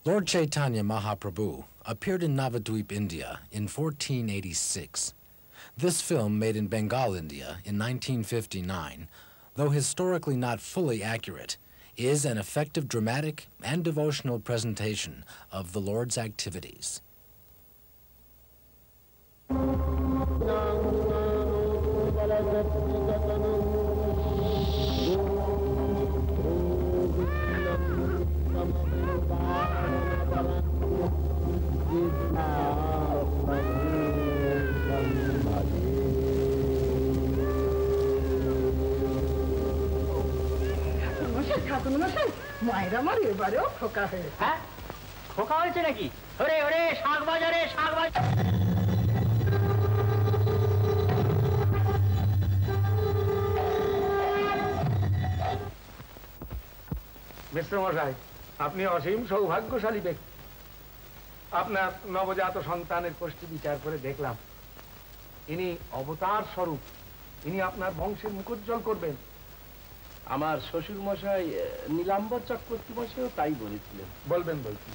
Lord Chaitanya Mahaprabhu appeared in Navadvip, India in 1486. This film, made in Bengal, India in 1959, though historically not fully accurate, is an effective dramatic and devotional presentation of the Lord's activities. মায়ের আমার এবারেও খোকা হয়েছে। হ্যাঁ, খোকা হয়েছে নাকি? ওরে ওরে, শাক বাজারে, শাক বাজার। মিস্টার মশাই, আপনি অসীম সৌভাগ্যশালী ব্যক্তি। আপনার নবজাত সন্তানের কোষ্ঠী বিচার করে দেখলাম ইনি অবতার স্বরূপ। ইনি আপনার বংশের মুখোজ্জ্বল করবেন। আমার শ্বশুর মশাই নীলাম্বর চক্রবর্তী মশাইও তাই বলেছিলেন। বলবেন বলছি,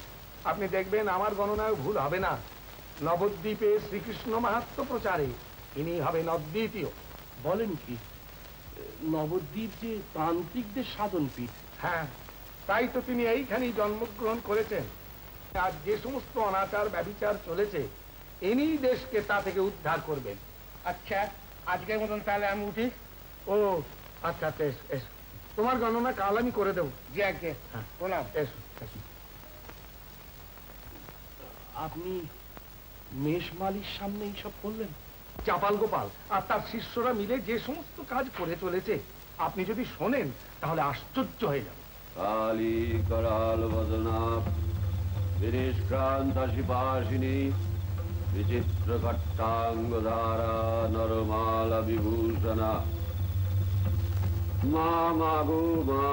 আপনি দেখবেন আমার গণনায় ভুল হবে না। নবদ্বীপে শ্রীকৃষ্ণ মাহাত্ম্য প্রচারে ইনি হবেন অদ্বিতীয়। বলেন কি? নবদ্বীপ যে তান্ত্রিকদের সাধন পীঠ। হ্যাঁ, তাই তো তিনি এইখানেই জন্মগ্রহণ করেছেন। আর যে সমস্ত অনাচার ব্যভিচার চলেছে, ইনি দেশকে তা থেকে উদ্ধার করবেন। আচ্ছা, আজকের মতন তাহলে আমি উঠি। ও আচ্ছা আচ্ছা, এসো। তোমার গণনা কাল আমি করে দেবো। জি আগে প্রণাম। এসো। আপনি মেষমালির সামনে এইসব করলেন? চাপাল গোপাল আর তার শিষ্যরা মিলে যে সমস্ত কাজ করে চলেছে, আপনি যদি শোনেন তাহলে আশ্চর্য হয়ে যাবে। কালী করাল বদনা বিনিষ্ক্রান্ত শিপাসিনী বিচিত্র কট্টাঙ্গধারা নরমালা বিভূষণা মা মা গো মা,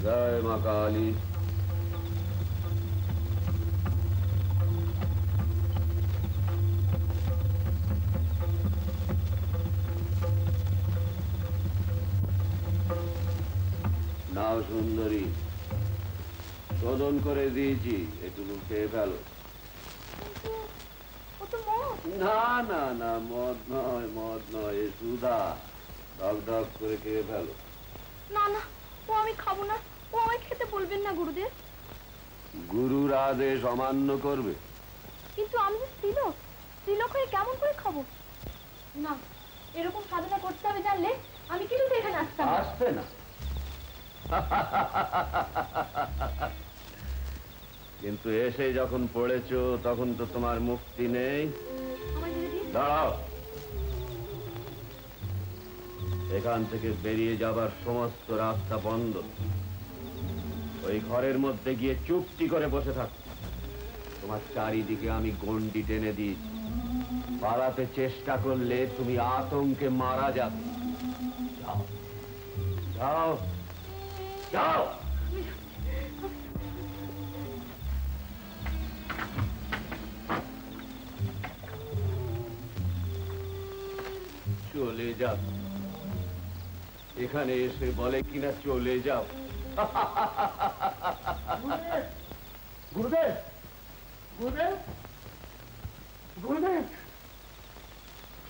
জয় মা কালী। নাও সুন্দরী, শোধন করে দিয়েছি, এটুকু খেয়ে ফেলো। না না না, মদ নয়, এ সুধা। ঢক ঢক করে খেয়ে ফেলো। না না, ও আমি খাবো না। ও আমায় খেতে বলবেন না গুরুদেব। গুরুর আদেশ অমান্য করবে? কিন্তু আমি যে স্ত্রীলোক, স্ত্রীলোক হয়ে কেমন করে খাবো? না, এরকম সাধনা করতে হবে জানলে আমি কিন্তু এখানে আসতাম। আসবে না? কিন্তু এসে যখন পড়েছো তখন তো তোমার মুক্তি নেই। দাঁড়াও, এখান থেকে বেরিয়ে যাবার সমস্ত রাস্তা বন্ধ। ওই ঘরের মধ্যে গিয়ে চুপটি করে বসে থাক। তোমার চারিদিকে আমি গন্ডি টেনে দিয়েছি। পালাতে চেষ্টা করলে তুমি আতঙ্কে মারা যাবে। যাও যাও যাও। চলে যাও। এখানে এসে বলে কিনা চলে যাও। গুরুদেব, গুরুদেব, গুরুদেব,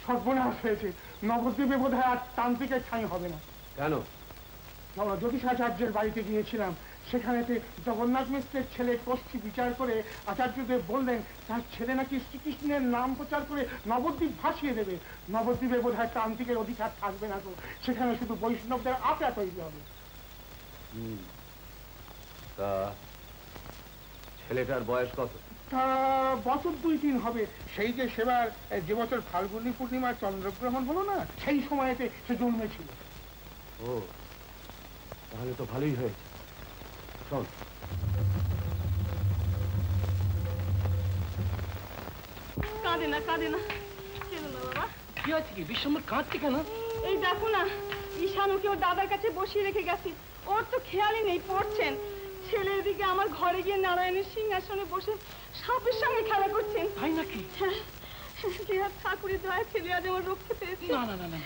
সর্বনাশ হয়েছে। নবদ্বীপে বোধহয় আর তান্ত্রিকের ঠাঁই হবে না। কেন? জ্যোতিষাচার্যের বাড়িতে গিয়েছিলাম। সেখানেতে জগন্নাথ মিশ্রের ছেলে কোষ্ঠী বিচার করে আচার্যদেব বললেন তার ছেলে নাকি শ্রীকৃষ্ণের নাম প্রচার করে নবদ্বীপ ভাসিয়ে দেবে। নবদ্বীপে বোধহয় তান্ত্রিকের অধিকার থাকবে না তো, সেখানে শুধু বৈষ্ণবদের আঁকা তৈরি হবে। তা ছেলেটার বয়স কত? তা বছর 2-3 হবে। সেই যে সেবার যে বছর ফাল্গুনী পূর্ণিমার চন্দ্রগ্রহণ হলো না, সেই সময়তে সে জন্মেছিল। ও, তাহলে তো ভালোই হয়েছে। চল। কাঁদে না, কাঁদে না, কেঁদো না বাবা। কি আছে কি? বিশ্বম্বর কাঁদছে কেন? এই দেখো না, ঈশানুকে ওর দাদার কাছে বসিয়ে রেখে গেছি। ওর তো খেয়ালই নেই, পড়ছেন। ছেলে এদিকে আমার ঘরে গিয়ে নারায়ণের সিংহাসনে বসে সাপের সঙ্গে খেলা করছেন। তাই নাকি? ঠাকুরের দয়া ছেলে আজ আমার রক্ষে পেয়েছে। না না না না,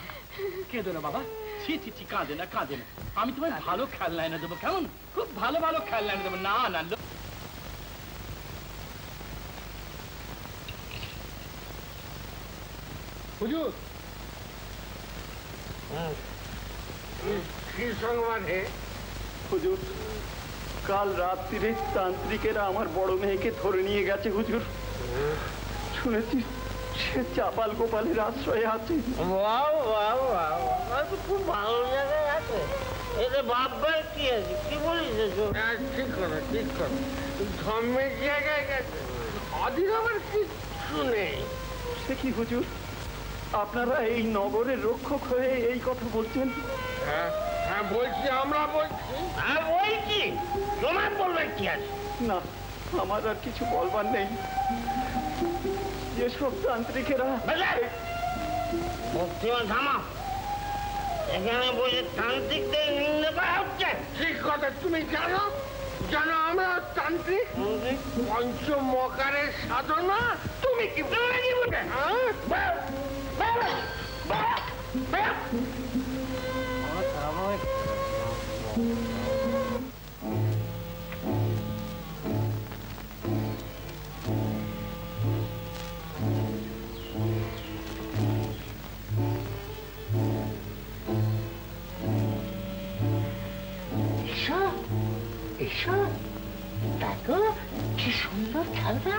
কেঁদো না বাবা। ছি ছি ছি, কাঁদে না, কাঁদে না। আমি তোমায় ভালো খেলনা এনে দেবো, কেমন? খুব ভালো ভালো খেলনা এনে দেবো। না না, হুজুর কি সংবাদ হে? হুজুর, কাল রাত্রিরে তান্ত্রিকেরা আমার বড় মেয়েকে ধরে নিয়ে গেছে হুজুর। শুনেছি সে চাপাল গোপালের আশ্রয়ে আছে। খুব ভালো জায়গায় আছে। এতে ভাববার কি আছে? কি বলিস? ঠিক করো, ঠিক করো। ধর্মের জায়গায় গেছে, অধীর আমার কিচ্ছু নেই। সে কি হুজুর, আপনারা এই নগরের রক্ষক হয়ে এই কথা বলছেন? হ্যাঁ হ্যাঁ বলছি, আমরা বলছি। হ্যাঁ বলছি, তোমার বলবার কি আছে? না, আমার আর কিছু বলবার নেই। যেসব তান্ত্রিকেরা ভক্তিমান থামা, এখানে বসে তান্ত্রিকদের নিন্দা করা হচ্ছে। ঠিক কথা, তুমি জানো জানো আমরা তান্ত্রিক, পঞ্চমকারের সাধনা। তুমি কি বলবে? এসো, দেখো কি সুন্দর খেলনা।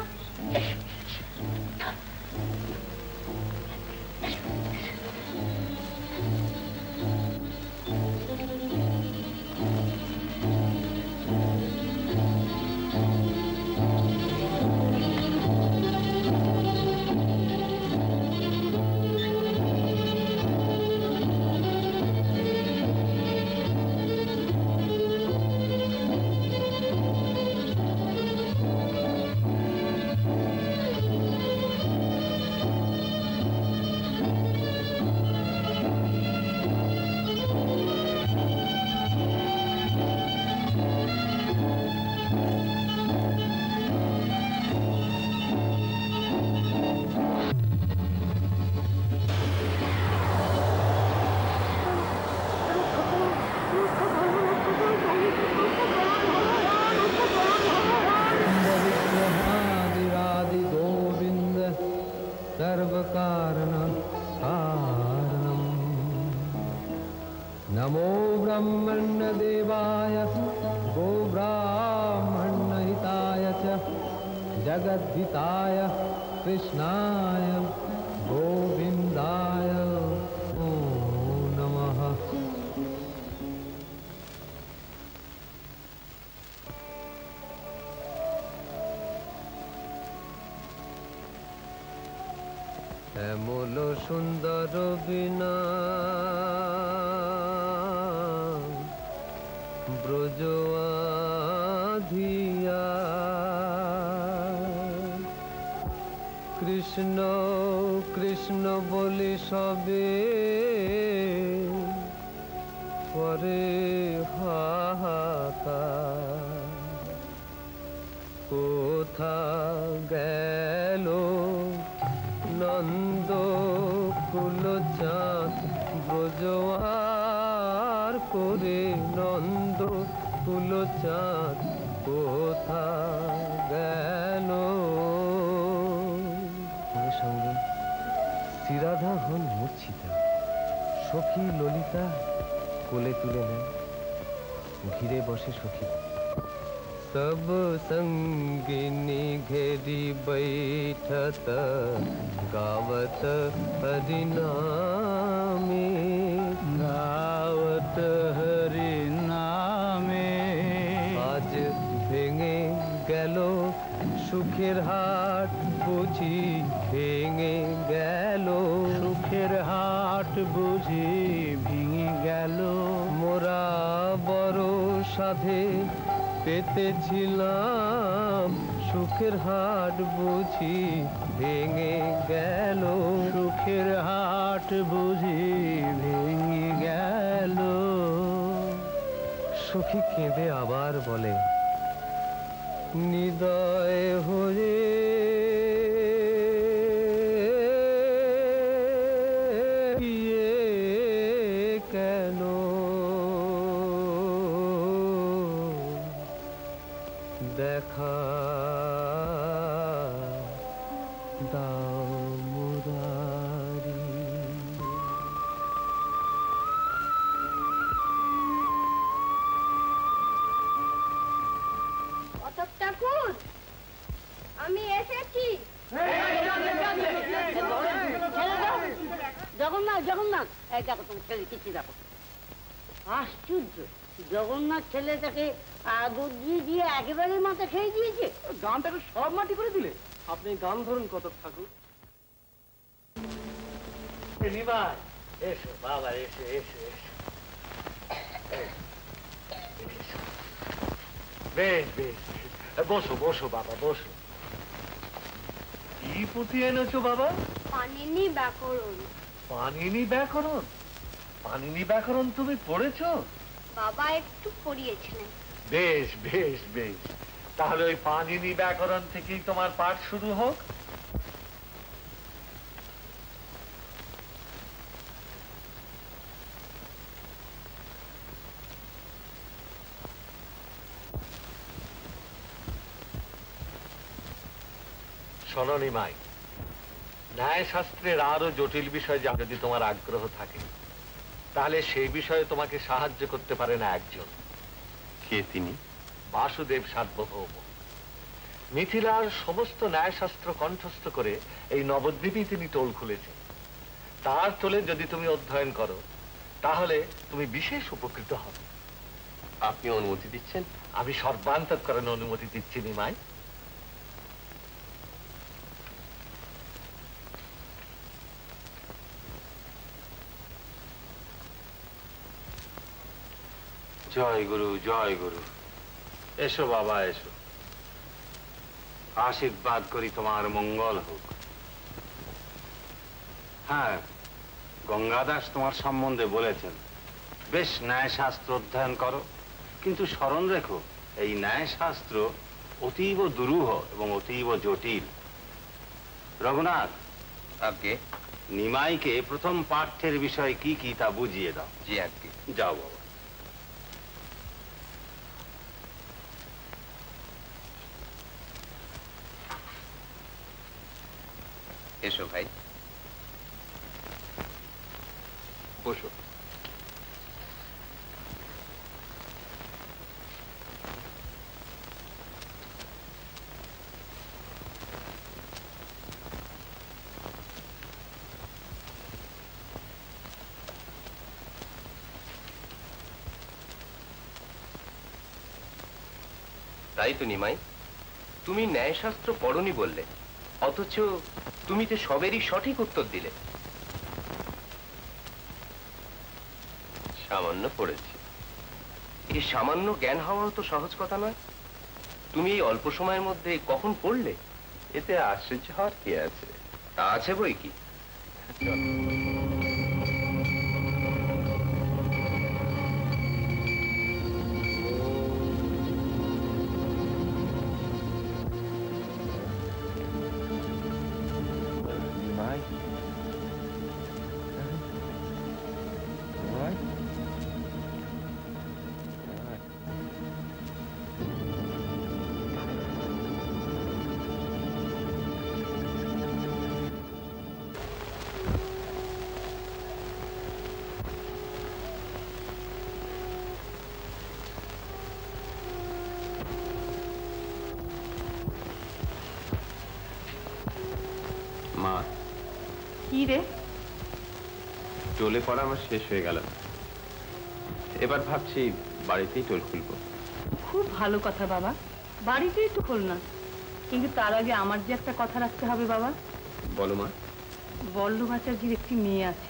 नमो ब्रह्मण्य देवाय गो ब्राह्मणहिताय च जगद्धिताय कृष्णाय गोविन्दाय नमः। এমল সুন্দর বিনা ব্রজওয়াধিয়া কৃষ্ণ কৃষ্ণ বলি সবে পরে হাহাকার কোথা গেল নন্দ কুলচাঁদ ব্রজওয়ার করে নন্দ কুলচাঁদ কোথা গেল। সঙ্গে শ্রীরাধা হন মূর্ছিতা, সখী ললিতা কোলে তুলে নেয়, ঘিরে বসে সখী। सब संगिनी घेरी बैठत गावत हरिनामे गावत हरिनामे। आज भेंगे गेलो सुखेर हाट बुझी भेंगे गेलो सुखेर हाट बुझी भेंगे गेलो। मोरा बড় সাধে পেতেছিলাম সুখের হাট বুঝি ভেঙে গেল সুখের হাট বুঝি ভেঙে গেল। সখী কেঁদে আবার বলে নিদয় হয়ে কেন দেখা দাও মুরারি। এই দেখো তুমি ছেলে কিছু দেখো আশ্চর্য জগন্নাথ ছেলেটাকে দুধ দিয়ে একেবারে মাথা খেয়ে দিয়েছে গানটাকে সব মাটি করে দিলে আপনি গান ধরুন কত ঠাকুর নিমাই এসো বাবা এসো এসো এসো বেশ বেশ বসো বসো বাবা বসো কি পুঁথি এনেছো বাবা পানিনি ব্যাকরণ পানিনি ব্যাকরণ পানিনি ব্যাকরণ তুমি পড়েছো বাবা একটু পড়িয়েছিলেন বেশ বেশ বেশ তাহলে ওই পানিনি ব্যাকরণ থেকেই তোমার পাঠ শুরু হোক শোনো নিমাই ন্যায়শাস্ত্রের আরো জটিল বিষয় যা যদি তোমার আগ্রহ থাকে তাহলে সেই বিষয়ে তোমাকে সাহায্য করতে পারে না একজন কে তিনি? বাসুদেব সার্বভৌম মিথিলার সমস্ত ন্যায়শাস্ত্র কণ্ঠস্থ করে এই নবদ্বীপে তিনি টোল খুলেছেন তার তোলে যদি তুমি অধ্যয়ন করো তাহলে তুমি বিশেষ উপকৃত হবে আপনি অনুমতি দিচ্ছেন? আমি সর্বান্তঃকরণে অনুমতি দিচ্ছি নিমাই জয় গুরু জয় গুরু। এসো বাবা এসো, আশীর্বাদ করি তোমার মঙ্গল হোক। হ্যাঁ, গঙ্গাদাস তোমার সম্বন্ধে বলেছেন বেশ ন্যায়শাস্ত্র অধ্যয়ন করো, কিন্তু স্মরণ রেখো এই ন্যায়শাস্ত্র অতীব দুরূহ এবং অতীব জটিল। রঘুনাথ, আজ্ঞে। নিমাইকে প্রথম পাঠ্যের বিষয় কি কি তা বুঝিয়ে দাও। জি আজ্ঞে। যাও বাবা। এসো ভাই, বসো। তাই তো নিমাই, তুমি ন্যায়শাস্ত্র পড়নি বললে, অথচ তুমি তো সবেরই সঠিক উত্তর দিলে। সামান্য পড়েছি। এই সামান্য জ্ঞান হওয়াও তো সহজ কথা নয়। তুমি এই অল্প সময়ের মধ্যে কখন পড়লে? এতে আশ্চর্য হওয়ার কি আছে? তা আছে বই কি। মা, কি রে? টোলে পড়া আমার শেষ হয়ে গেল, এবার ভাবছি বাড়িতেই টোল খুলবো। খুব ভালো কথা বাবা, বাড়িতেই তো খোল না, কিন্তু তার আগে আমার যে একটা কথা রাখতে হবে বাবা। বলো মা। বল্লভাচার্যের একটি মেয়ে আছে,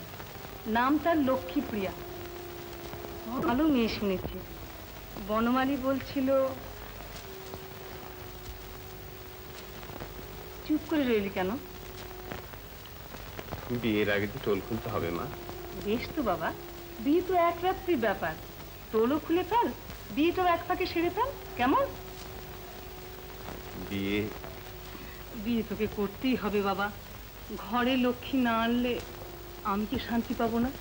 নাম তার লক্ষ্মীপ্রিয়া। ভালো মেয়ে শুনেছি। বনমালী বলছিল। চুপ করে রইলি কেন? বিয়ের আগে তো টোল খুলতে হবে মা। বেশ তো বাবা, বিয়ে তো এক রাত্রির ব্যাপার, টোলও খুলে ফেল, বিয়েটাও এক ফাঁকে সেরে ফেল, কেমন? বিয়ে তোকে করতেই হবে বাবা, ঘরে লক্ষ্মী না আনলে আমি কি শান্তি পাবো না?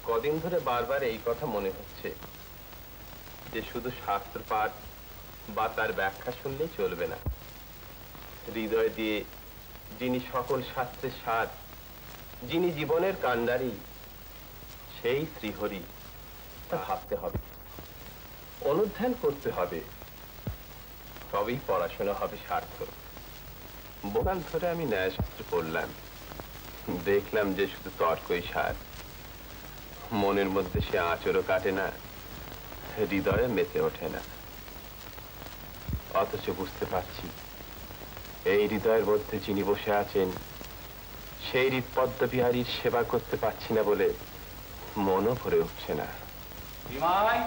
কদিন ধরে বারবার এই কথা মনে হচ্ছে, যে শুধু শাস্ত্র পাঠ বা তার ব্যাখ্যা শুনলেই চলবে না। হৃদয় দিয়ে যিনি সকল শাস্ত্রের সার, যিনি জীবনের কাণ্ডারি, সেই শ্রীহরি ভাবতে হবে, অনুধ্যান করতে হবে, তবেই পড়াশোনা হবে সার্থক। বোকাল ধরে আমি ন্যায়শাস্ত্র পড়লাম, দেখলাম যে শুধু তর্কই সার, মনের মধ্যে সে আঁচড়ও কাটে না, হৃদয়ে মেতে ওঠে না। অথচ বুঝতে পারছি এই হৃদয়ের মধ্যে যিনি বসে আছেন সেই হৃদপদ্ম বিহারীর সেবা করতে পারছি না বলে মনও ভরে উঠছে না। নিমাই,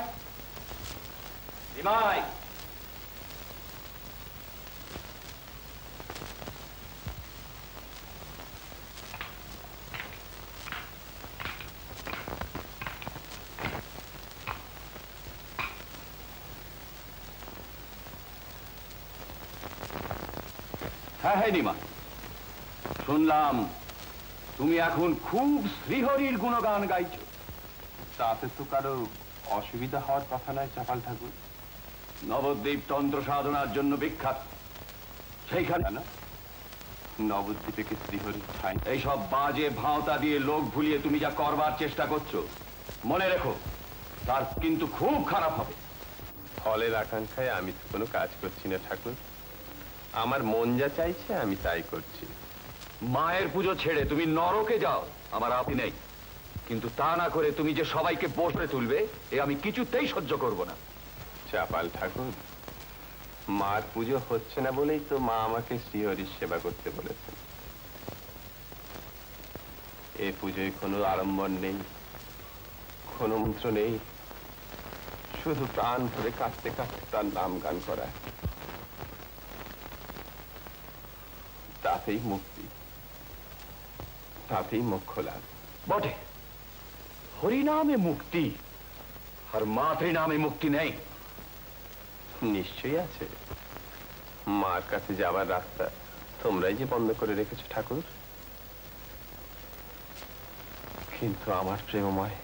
নিমাই, হ্যাঁ হ্যাঁ নিমা, শুনলাম তুমি এখন খুব শ্রীহরির গুণগান গাইছো। তাতে তো কারো অসুবিধা হওয়ার কথা নয় চাপাল ঠাকুর। নবদ্বীপ তন্ত্র সাধনার জন্য বিখ্যাত, সেইখানে না নবদ্বীপে কি শ্রীহরির ঠাঁই? এইসব বাজে ভাঁওতা দিয়ে লোক ভুলিয়ে তুমি যা করবার চেষ্টা করছো, মনে রেখো তার কিন্তু খুব খারাপ হবে। ফলের আকাঙ্ক্ষায় আমি তো কোনো কাজ করছি না ঠাকুর, আমার মন যা চাইছে আমি তাই করছি। মায়ের পুজো ছেড়ে তুমি নরকে যাও, আমার আপত্তি নেই, কিন্তু তা না করে তুমি যে সবাইকে বসে তুলবে এ আমি কিছুতেই সহ্য করব না। চাপাল ঠাকুর, মার পুজো হচ্ছে না বলেই তো মা আমাকে শ্রীহরির সেবা করতে বলেছেন। এই পুজোয় কোনো আড়ম্বর নেই, কোনো মন্ত্র নেই, শুধু প্রাণ ভরে কাঁদতে কাঁদতে তার নাম গান করা, তাতেই মুক্তি, তাতেই মোক্ষ লাভ। বটে, হরিনামে মুক্তি আর মাতৃনামে মুক্তি নেই। নিশ্চয়ই আছে, মার কাছে যাবার রাস্তা তোমরাই যে বন্ধ করে রেখেছো ঠাকুর। কিন্তু আমার প্রেমময়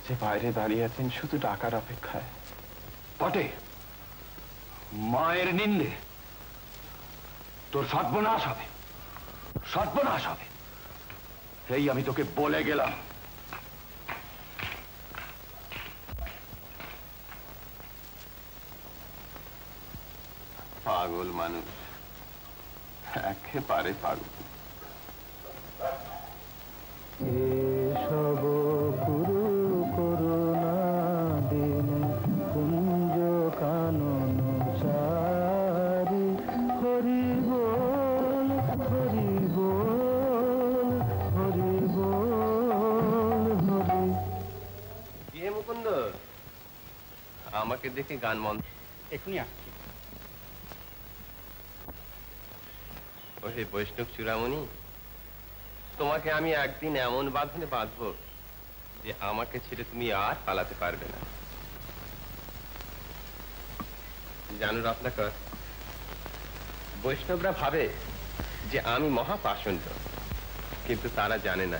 যে বাইরে দাঁড়িয়ে আছেন শুধু ডাকার অপেক্ষায়। বটে, মায়ের নিন্দে তোর সর্বনাশ হবে, সর্বনাশ হবে, এই আমি তোকে বলে গেলাম। পাগল মানুষ, একেবারে পাগল। এসব গুরু করুণা দিন কুঞ্জ কানন চারি, হরি বল হরি বল হরি বল হরি। কে মুকুন্দ, আমাকে দেখে গান মন এখনই আসছি। ওহে বৈষ্ণব চূড়ামণি, তোমাকে আমি একদিন এমন বাঁধনে বাঁধবো যে আমাকে ছেড়ে তুমি আর পালাতে পারবে না। জানো রত্নাকর, বৈষ্ণবরা ভাবে যে আমি মহাপাষণ্ড, কিন্তু তারা জানে না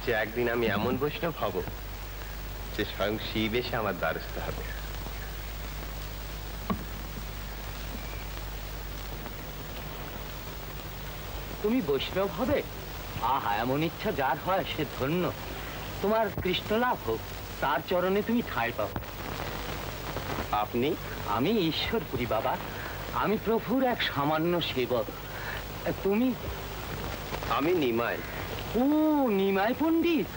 যে একদিন আমি এমন বৈষ্ণব হব যে স্বয়ং শিব এসে আমার দ্বারস্থ হবে। তুমি বৈষ্ণব হবে? আহা, এমন ইচ্ছা যার হয় সে ধন্য। তোমার কৃষ্ণ লাভ হোক, তার চরণে তুমি ঠাঁই পাও। আপনি? আমি ঈশ্বরপুরী বাবা, আমি প্রভুর এক সামান্য সেবক। তুমি? আমি নিমাই। ও, নিমাই পণ্ডিত,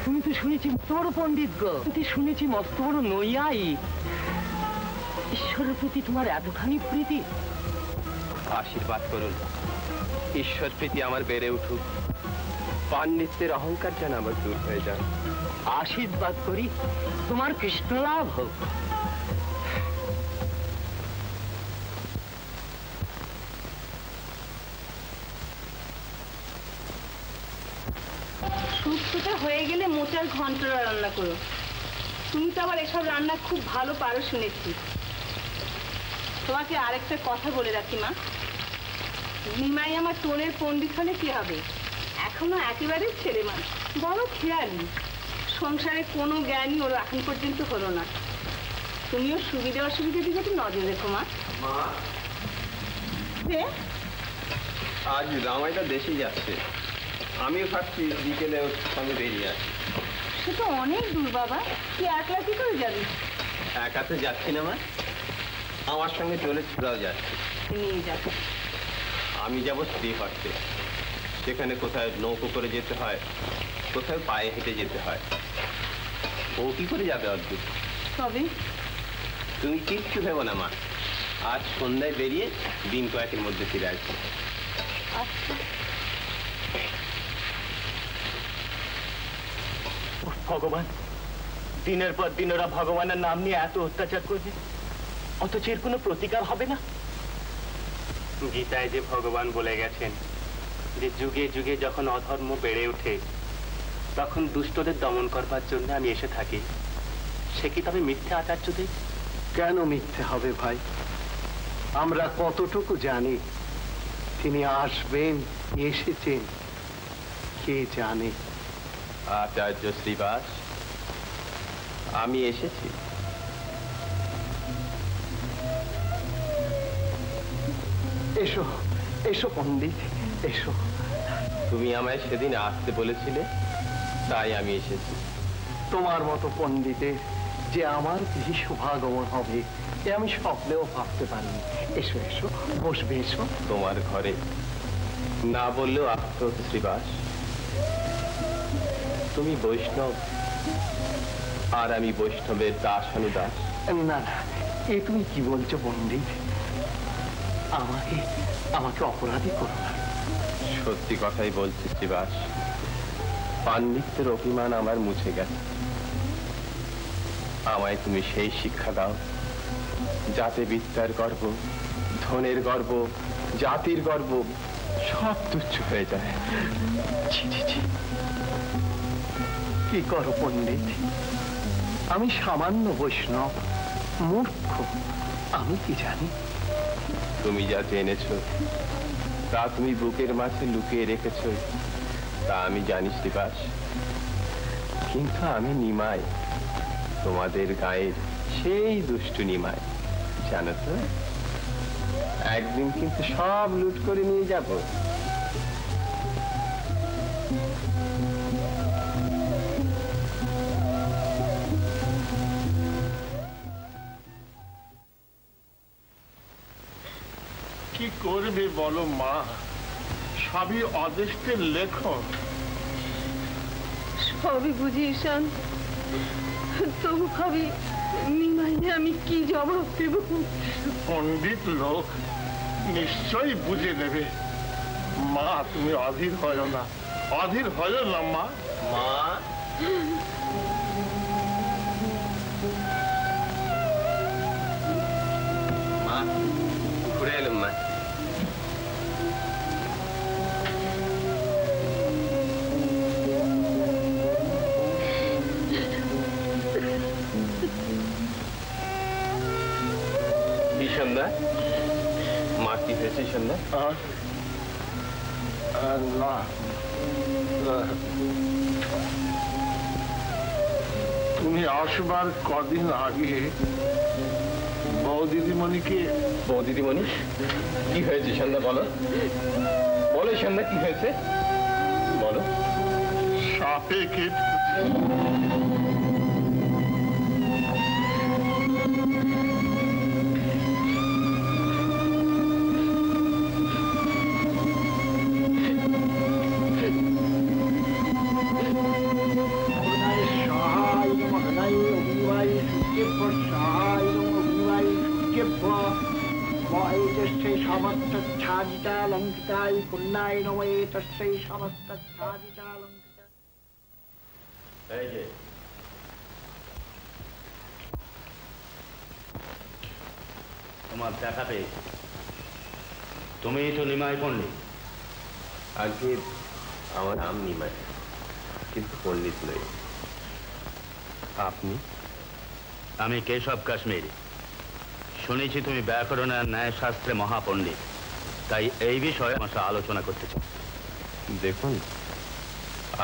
তুমি তো শুনেছি তোর পণ্ডিত গো, তুই শুনেছি মস্ত বড় নইয়াই। ঈশ্বরের প্রতি তোমার এতখানি প্রীতি? আশীর্বাদ করুন, ঈশ্বর প্রীতি আমার বেড়ে উঠুক, পাণ্ডিত্যের অহংকার যেন আমার দূর হয়ে যায়। আশীর্বাদ করি, তোমার কৃষ্ণ লাভ হোক। শুক্তোটা হয়ে গেলে মোচার ঘন্টরা রান্না করো। তুমি তো আবার এসব রান্না খুব ভালো পারো শুনেছি। তোমাকে আরেকটা কথা বলে রাখি মা, নিমাই আমার টোলের পণ্ডিত হলে কি হবে? এখনো একেবারে ছেলে মানুষ, বড় খেয়ালি, সংসারে কোনো জ্ঞানই ওর এখন পর্যন্ত হলো না। তুমিও সুবিধা অসুবিধার দিকে একটু নজর রেখো মা। আজ জামাইটা দেশেই যাচ্ছে, আমিও ভাবছি বিকেলে ওর সঙ্গে বেরিয়ে আসি। সে তো অনেক দূর বাবা, তুই একলা কি করে যাবি? একাতে যাচ্ছি না মা, আমার সঙ্গে চলে ছোড়াও যাচ্ছে। নিয়ে যাবো। আমি যাব শ্রীহট্টে, সেখানে কোথায় নৌকো করে যেতে হয়, কোথায় পায়ে হেঁটে যেতে হয়। ও কি করে যাবে অদ্ভুত? তবে তুমি কিচ্ছু ভেবো না মা, আজ সন্ধ্যায় বেরিয়ে দিন কয়েকের মধ্যে ফিরে আসবে। আচ্ছা। ভগবান, দিনের পর দিন ওরা ভগবানের নাম নিয়ে এত অত্যাচার করবে, অথচ এর কোনো প্রতিকার হবে না। গীতায় যে ভগবান বলে গেছেন যে যুগে যুগে যখন অধর্ম বেড়ে ওঠে তখন দুষ্টদের দমন করবার জন্য আমি এসে থাকি। সে কি তবে মিথ্যে আচার্যদের? কেন মিথ্যে হবে ভাই? আমরা কতটুকু জানি তিনি আসবেন, এসেছেন, কে জানে। আচার্য শ্রীবাস, আমি এসেছি। এসো এসো পণ্ডিত, এসো। তুমি আমায় সেদিন আসতে বলেছিলে, তাই আমি এসেছি। তোমার মতো পণ্ডিতের যে আমার গৃহে শুভাগমন হবে এ আমি স্বপ্নেও ভাবতে পারিনি। এসো এসো, বসবে, এসো। তোমার ঘরে না বললেও আসতে হতো শ্রীবাস। তুমি বৈষ্ণব আর আমি বৈষ্ণবের দাস অনুদাস। না না, এ তুমি কি বলছো পণ্ডিত? আমাকে আমাকে অপরাধী করো না। সত্যি কথাই বলছি শ্রীবাস, পাণ্ডিত্যের অভিমান আমার মুছে গেছে। আমায় তুমি সেই শিক্ষা দাও যাতে বিদ্যার গর্ব, ধনের গর্ব, জাতির গর্ব সব তুচ্ছ হয়ে যায়। ছি ছি ছি, কি করো পণ্ডিত? আমি সামান্য বৈষ্ণব, মূর্খ, আমি কি জানি? তুমি যা জেনেছ তা তুমি বুকের মাঝে লুকিয়ে রেখেছ, তা আমি জানি শ্রীবাস। কিন্তু আমি নিমাই, তোমাদের গায়ের সেই দুষ্টু নিমাই, জানো তো? একদিন কিন্তু সব লুট করে নিয়ে যাব। কি করবে বলো মা, সবই অদৃষ্টের লেখন। সবই বুঝি ঈশান, তবু ভাবি নিমাইয়ে আমি কি জবাব দেব? পণ্ডিত লোক নিশ্চয়ই বুঝে নেবে। মা তুমি অধীর হয় না, অধীর হয় না মা। মা, মা ঘুরে এলাম মা। সন্ধ্যা, মা কি হয়েছে সন্ধ্যা? না, তুমি আসবার কদিন আগে বৌদিদিমণিকে। বৌদিদিমণি কি হয়েছে সন্ধ্যা? বলো বলো সন্ধ্যা, কি হয়েছে বলো। সাপে কেটে। তোমার দেখা পেয়েছি, তুমি তো নিমাই পণ্ডিত। আগে আমার নাম নিমাই, কিন্তু পণ্ডিত নই। আপনি? আমি কেশব কাশ্মীরি। শুনেছি তুমি ব্যাকরণ আর ন্যায় শাস্ত্রে মহাপণ্ডিত, তাই এই বিষয়ে আমার সাথে আলোচনা করতে চাই। দেখুন,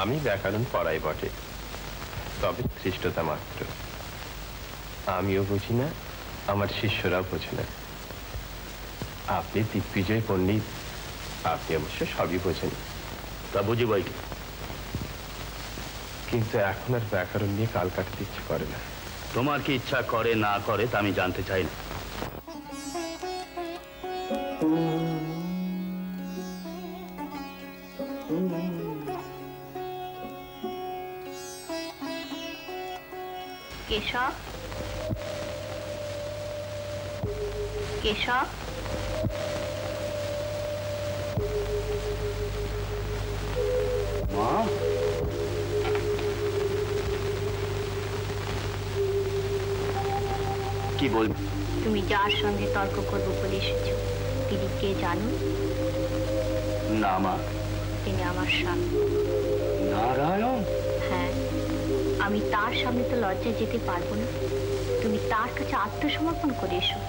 আমি ব্যাকরণ পড়াই বটে, তবে ধৃষ্টতা মাত্র। আমিও বুঝি না, আমার শিষ্যরাও বোঝে না। আপনি দিগ্বিজয় পণ্ডিত, আপনি অবশ্য সবই বোঝেন। তা বুঝি বই কি, কিন্তু এখন আর ব্যাকরণ নিয়ে কাল কাটতে ইচ্ছে করে না। তোমার কি ইচ্ছা করে না করে তা আমি জানতে চাই না। কেশব, কেশব, মা, কি বল? তুমি যার সঙ্গে তর্ক করবো বলে এসেছো, তিনি কে জানো? না মা। তিনি আমার স্বামী নারায়ণ। হ্যাঁ, আমি তার সামনে তো লজ্জায় যেতে পারবো না। তুমি তার কাছে আত্মসমর্পণ করে এসো।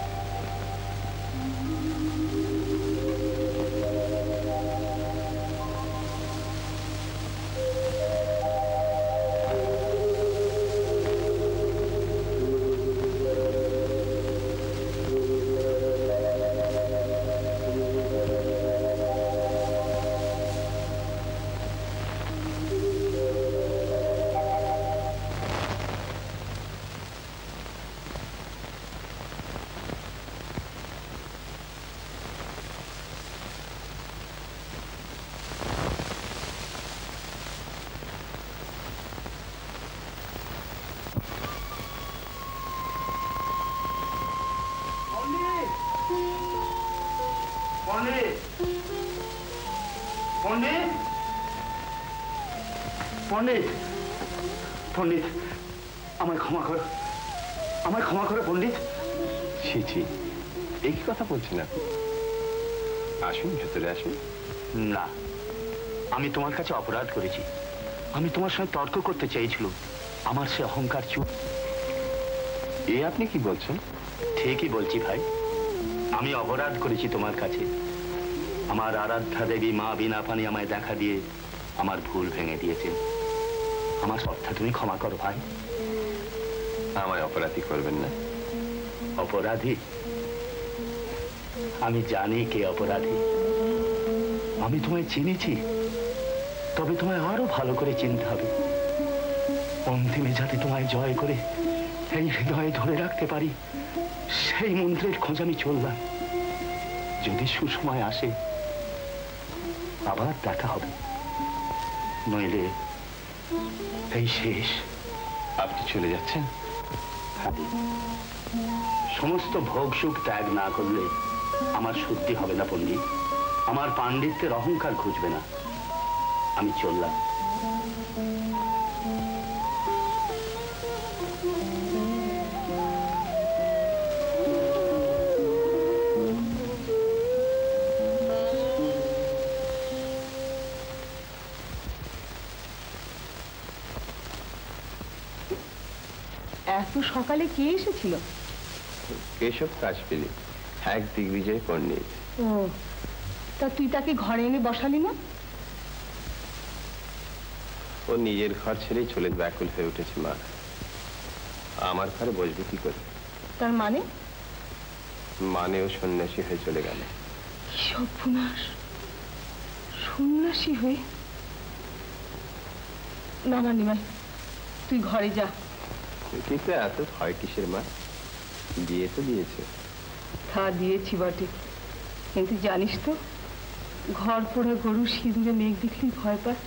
পণ্ডিত, পণ্ডিত, পণ্ডিত, পণ্ডিত, আমায় ক্ষমা করো, আমায় ক্ষমা করো পণ্ডিত। ছি ছি, এই কি কথা বলছেন আপনি? আসুন, ভেতরে আসুন। না, আমি তোমার কাছে অপরাধ করেছি। আমি তোমার সঙ্গে তর্ক করতে চেয়েছিলাম, আমার সে অহংকার চুপ। এ আপনি কি বলছেন? ঠিকই বলছি ভাই, আমি অপরাধ করেছি তোমার কাছে। আমার আরাধ্যা দেবী মা বিনা পানি আমায় দেখা দিয়ে আমার ভুল ভেঙে দিয়েছেন। আমার সবটা তুমি ক্ষমা করো ভাই। আমায় অপরাধী করবেন না। অপরাধী? আমি জানি কে অপরাধী। আমি তোমায় চিনেছি, তবে তোমায় আরো ভালো করে চিনতে হবে। অন্তিমে যাতে তোমায় জয় করে এই হৃদয়ে ধরে রাখতে পারি, সেই মন্ত্রের খোঁজ আমি চললাম। যদি সুসময় আসে আবার দেখা হবে, নইলে এই শেষ। আপনি চলে যাচ্ছেন? সমস্ত ভোগ সুখ ত্যাগ না করলে আমার শুদ্ধি হবে না পণ্ডিত। আমার পাণ্ডিত্যের অহংকার ঘুচবে না। আমি চললাম। এত সকালে কে এসেছিল? কেশব কাশপিলি, এক দিগ্বিজয় পণ্ডিত। ও, তা তুই তাকে ঘরে এনে বসালি না? ও নিজের ঘর ছেড়েই চলে ব্যাকুল হয়ে উঠেছে মা। আমার ঘরে বসবে কি করে? তার মানে? মানে ও সন্ন্যাসী হয়ে চলে গেল। সর্বনাশ, সন্ন্যাসী হয়ে? না না নিমাই, তুই ঘরে যা। কিন্তু এত ভয় কিসের মা? বিয়ে তো দিয়েছে। তা দিয়েছি বটে, কিন্তু জানিস তো, ঘর পোড়া গরু সিঁদুরে মেঘ দেখলেই ভয় পায়।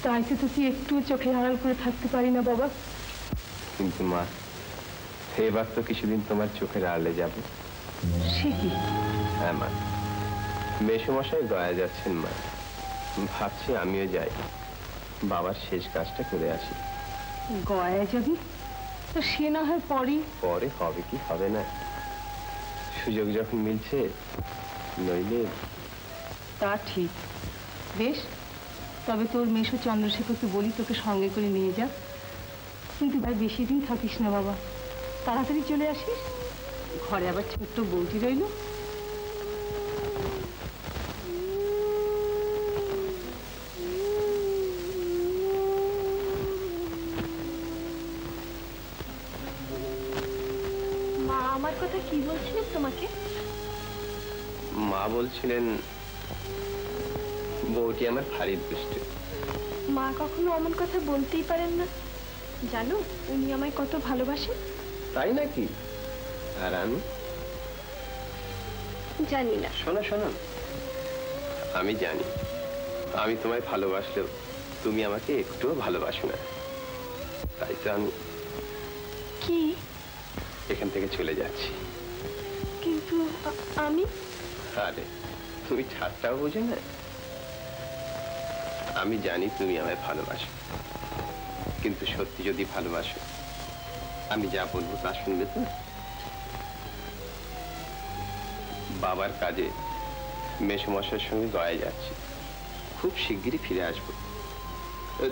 তাই তো তুই একটু চোখে আড়াল করে থাকতে পারি না বাবা। কিন্তু মা, এবার তো কিছুদিন তোমার চোখের আড়ালে যাবো। সে কি? হ্যাঁ মা, মেসোমশাই গয়া যাচ্ছেন মা। ভাবছি আমিও যাই, বাবার শেষ কাজটা করে আসি। গয়া যাবি? তো সে না হয় পরে। পরে হবে কি হবে না, সুযোগ যখন মিলছে, নইলে। তা ঠিক। বেশ, তবে তোর মেশো চন্দ্রশেখরকে বলি তোকে সঙ্গে করে নিয়ে যা। কিন্তু ভাই বেশি দিন থাকিস না বাবা, তাড়াতাড়ি চলে আসিস। ঘরে আবার ছোট্ট বউটি রইল। বলছিলেন তোমাকে? মা বলছিলেন বউটি আমার ভারী দুষ্টু। মা কখনো অমন কথা বলতেই পারেন না। জানো উনি আমায় কত ভালোবাসেন? তাই নাকি? আর আমি জানি না। শোনো শোনো, আমি জানি আমি তোমায় ভালোবাসলেও তুমি আমাকে একটুও ভালোবাসো না। তাই তো আমি কি এখান থেকে চলে যাচ্ছি। কিন্তু আমি? আরে তুমি ঠাট্টাও বোঝো না। আমি জানি তুমি আমায় ভালোবাসো, কিন্তু সত্যি যদি ভালোবাসো আমি যা বলবো তা শুনবে তো? বাবার কাজে মেসোমশাইয়ের সঙ্গে গয়ায় যাচ্ছি, খুব শিগগিরই ফিরে আসবো।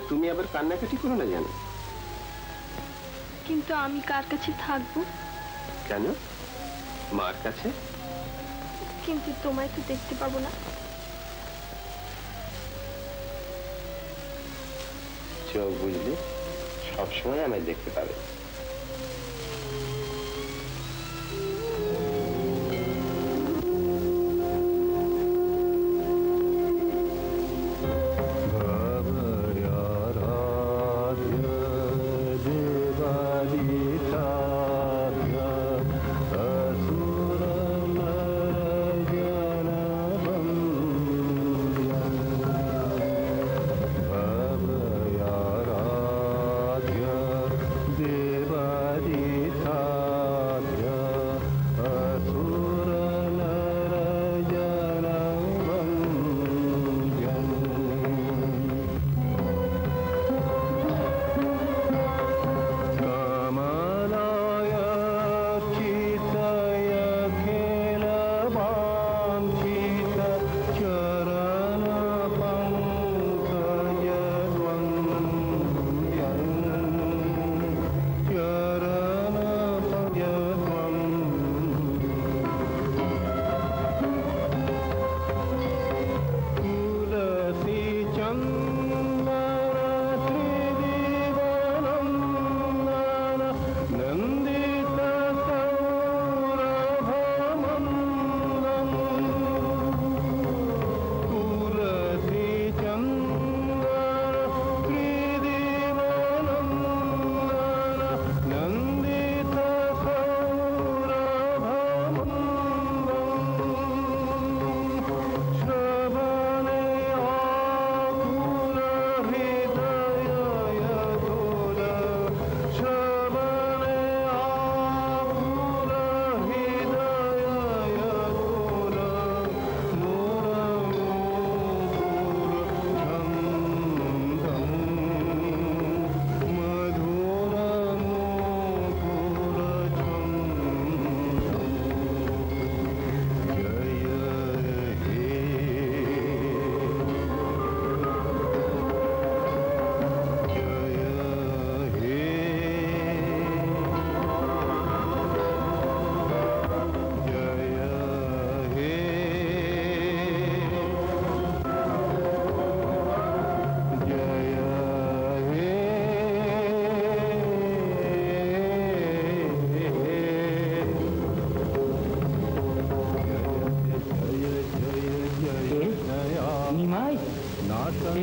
তুমি আবার কান্নাকাটি করো না জানো। কিন্তু আমি কার কাছে থাকবো? কেন? মার কাছে। কিন্তু তোমায় তো দেখতে পাবো না। চোখ বুঝলে সবসময় আমায় দেখতে পাবে।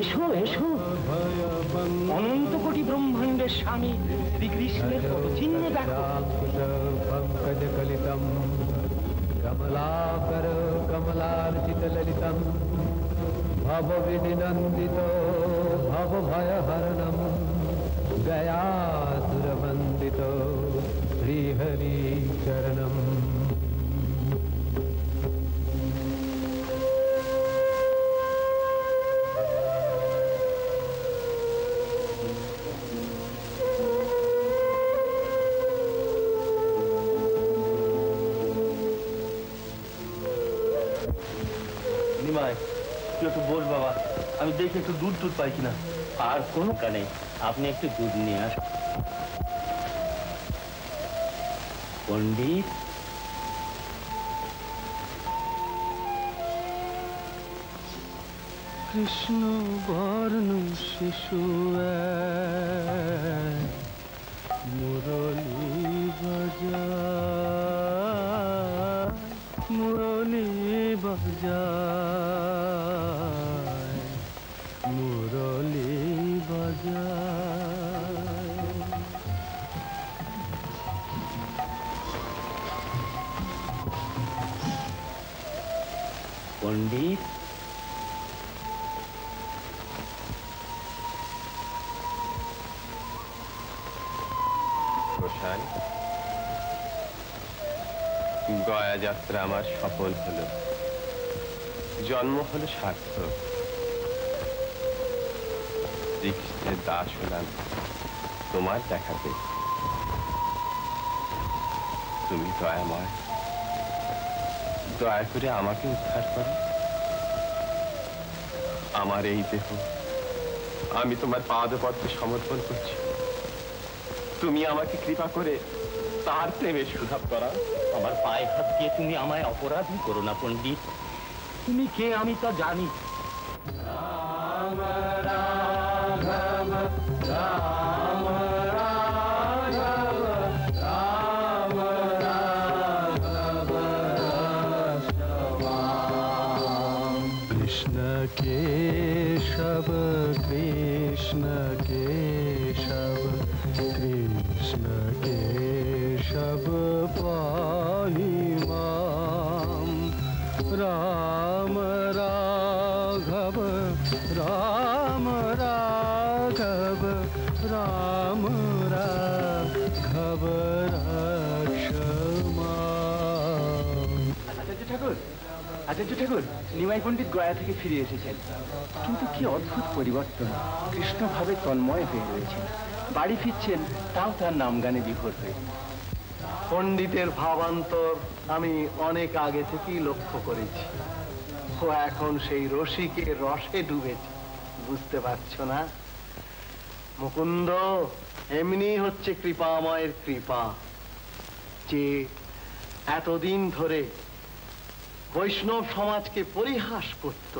এসো এসো, অনন্ত কোটি ব্রহ্মাণ্ডের স্বামী শ্রীকৃষ্ণের চিহ্ন দেখো। পঙ্কজ কলিতম কমলাকর কমলার্চিত ললিতম ভব বিনিনন্দিত ভব ভয়হরণম গয়াসুরবন্দিত শ্রীহরি চরণম। একটু বস বাবা, আমি দেখি একটু দুধ টুধ পাই কিনা। আর কোনো কানে আপনি একটু দুধ নিয়ে আসুন। পণ্ডিত, কৃষ্ণ বর্ণ শিশু মুরলী বাজা মুরলি বাজায়, মুরলি বাজায়। পণ্ডিত, প্রশান্ত, গয়া যাত্রা আমার সফল হলো, জন্ম হলো সার্থক। শ্রীকৃষ্ণের দাস হলাম তোমার দেখাতে। তুমি দয়াময়, দয়া করে আমাকে উদ্ধার করো। আমার এই দেহ আমি তোমার পাদপদ্মে সমর্পণ করছি। তুমি আমাকে কৃপা করে তার প্রেমে সুধাব করা। আমার পায়ে হাত দিয়ে তুমি আমায় অপরাধী করো না পণ্ডিত। তুমি কে আমি তা জানি। রাম রাঘব রাম রাঘব রাম রাঘব রসবাম। কৃষ্ণ কেশব কৃষ্ণ কেশব কৃষ্ণ কেশব পাহি মাম। রাম রাঘব রাম রাঘব রাম রাঘব রক্ষমাম। আচার্য ঠাকুর, আচার্য ঠাকুর, নিমাই পণ্ডিত গয়া থেকে ফিরে এসেছেন, কিন্তু কি অদ্ভুত পরিবর্তন। কৃষ্ণ ভাবে তন্ময় হয়ে রয়েছেন, বাড়ি ফিরছেন তাও তার নাম গানে বিভোর হয়ে। পণ্ডিতের ভাবান্তর আমি অনেক আগে থেকেই লক্ষ্য করেছি। ও এখন সেই রসিকের রসে ডুবেছে, বুঝতে পারছো না? মুকুন্দ, এমনি হচ্ছে কৃপাময়ের কৃপা, যে এতদিন ধরে বৈষ্ণব সমাজকে পরিহাস করত,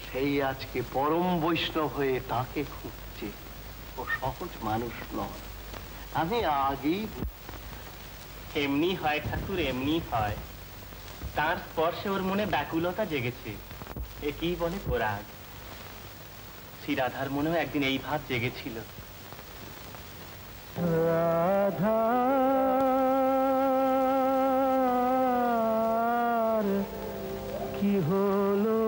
সেই আজকে পরম বৈষ্ণব হয়ে তাকে খুঁজছে। ও সহজ মানুষ নয়, আমি আগেই। এমনি হয় ঠাকুর, এমনি হয়। তার স্পর্শে ওর মনে ব্যাকুলতা জেগেছে, একেই বলে পরাগ। শ্রীরাধার মনেও একদিন এই ভাব জেগেছিল। রাধা কি হলো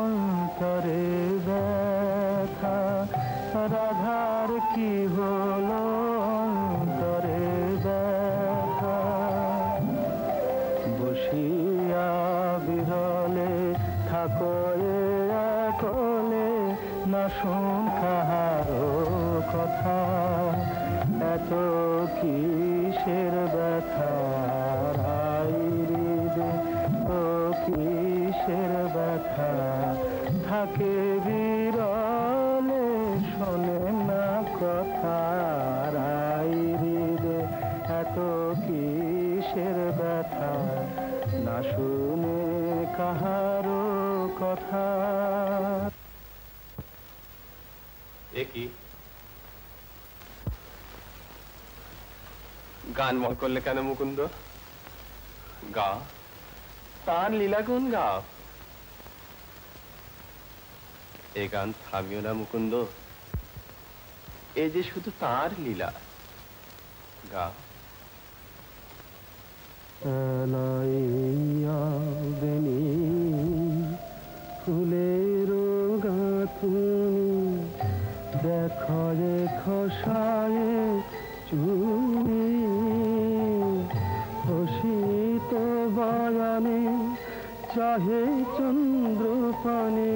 অন্তরে ব্যথা, রাধার কি হলো অন্তরে ব্যথা। বসিয়া বিরলে থাকো একলে, না শুন কাহারো কথা। এত কিসের ব্যথা রাই হৃদে, ও কিসের ব্যথা থাকে বিরলে, শোনে না কথা রাই হৃদে। এত কিসের ব্যথা না শুনে কাহারো কথা। কি গান মন করলে কেন মুকুন্দ? গা, তার লীলা গুণ গাও। এ গান থামিও না মুকুন্দ, এ যে শুধু তার লীলা। গা। বেনি ফুলের গাঁথুনি, দেখো রে খসায়ে চুনি। শীত বায়ানে চাহে চন্দ্র পানে,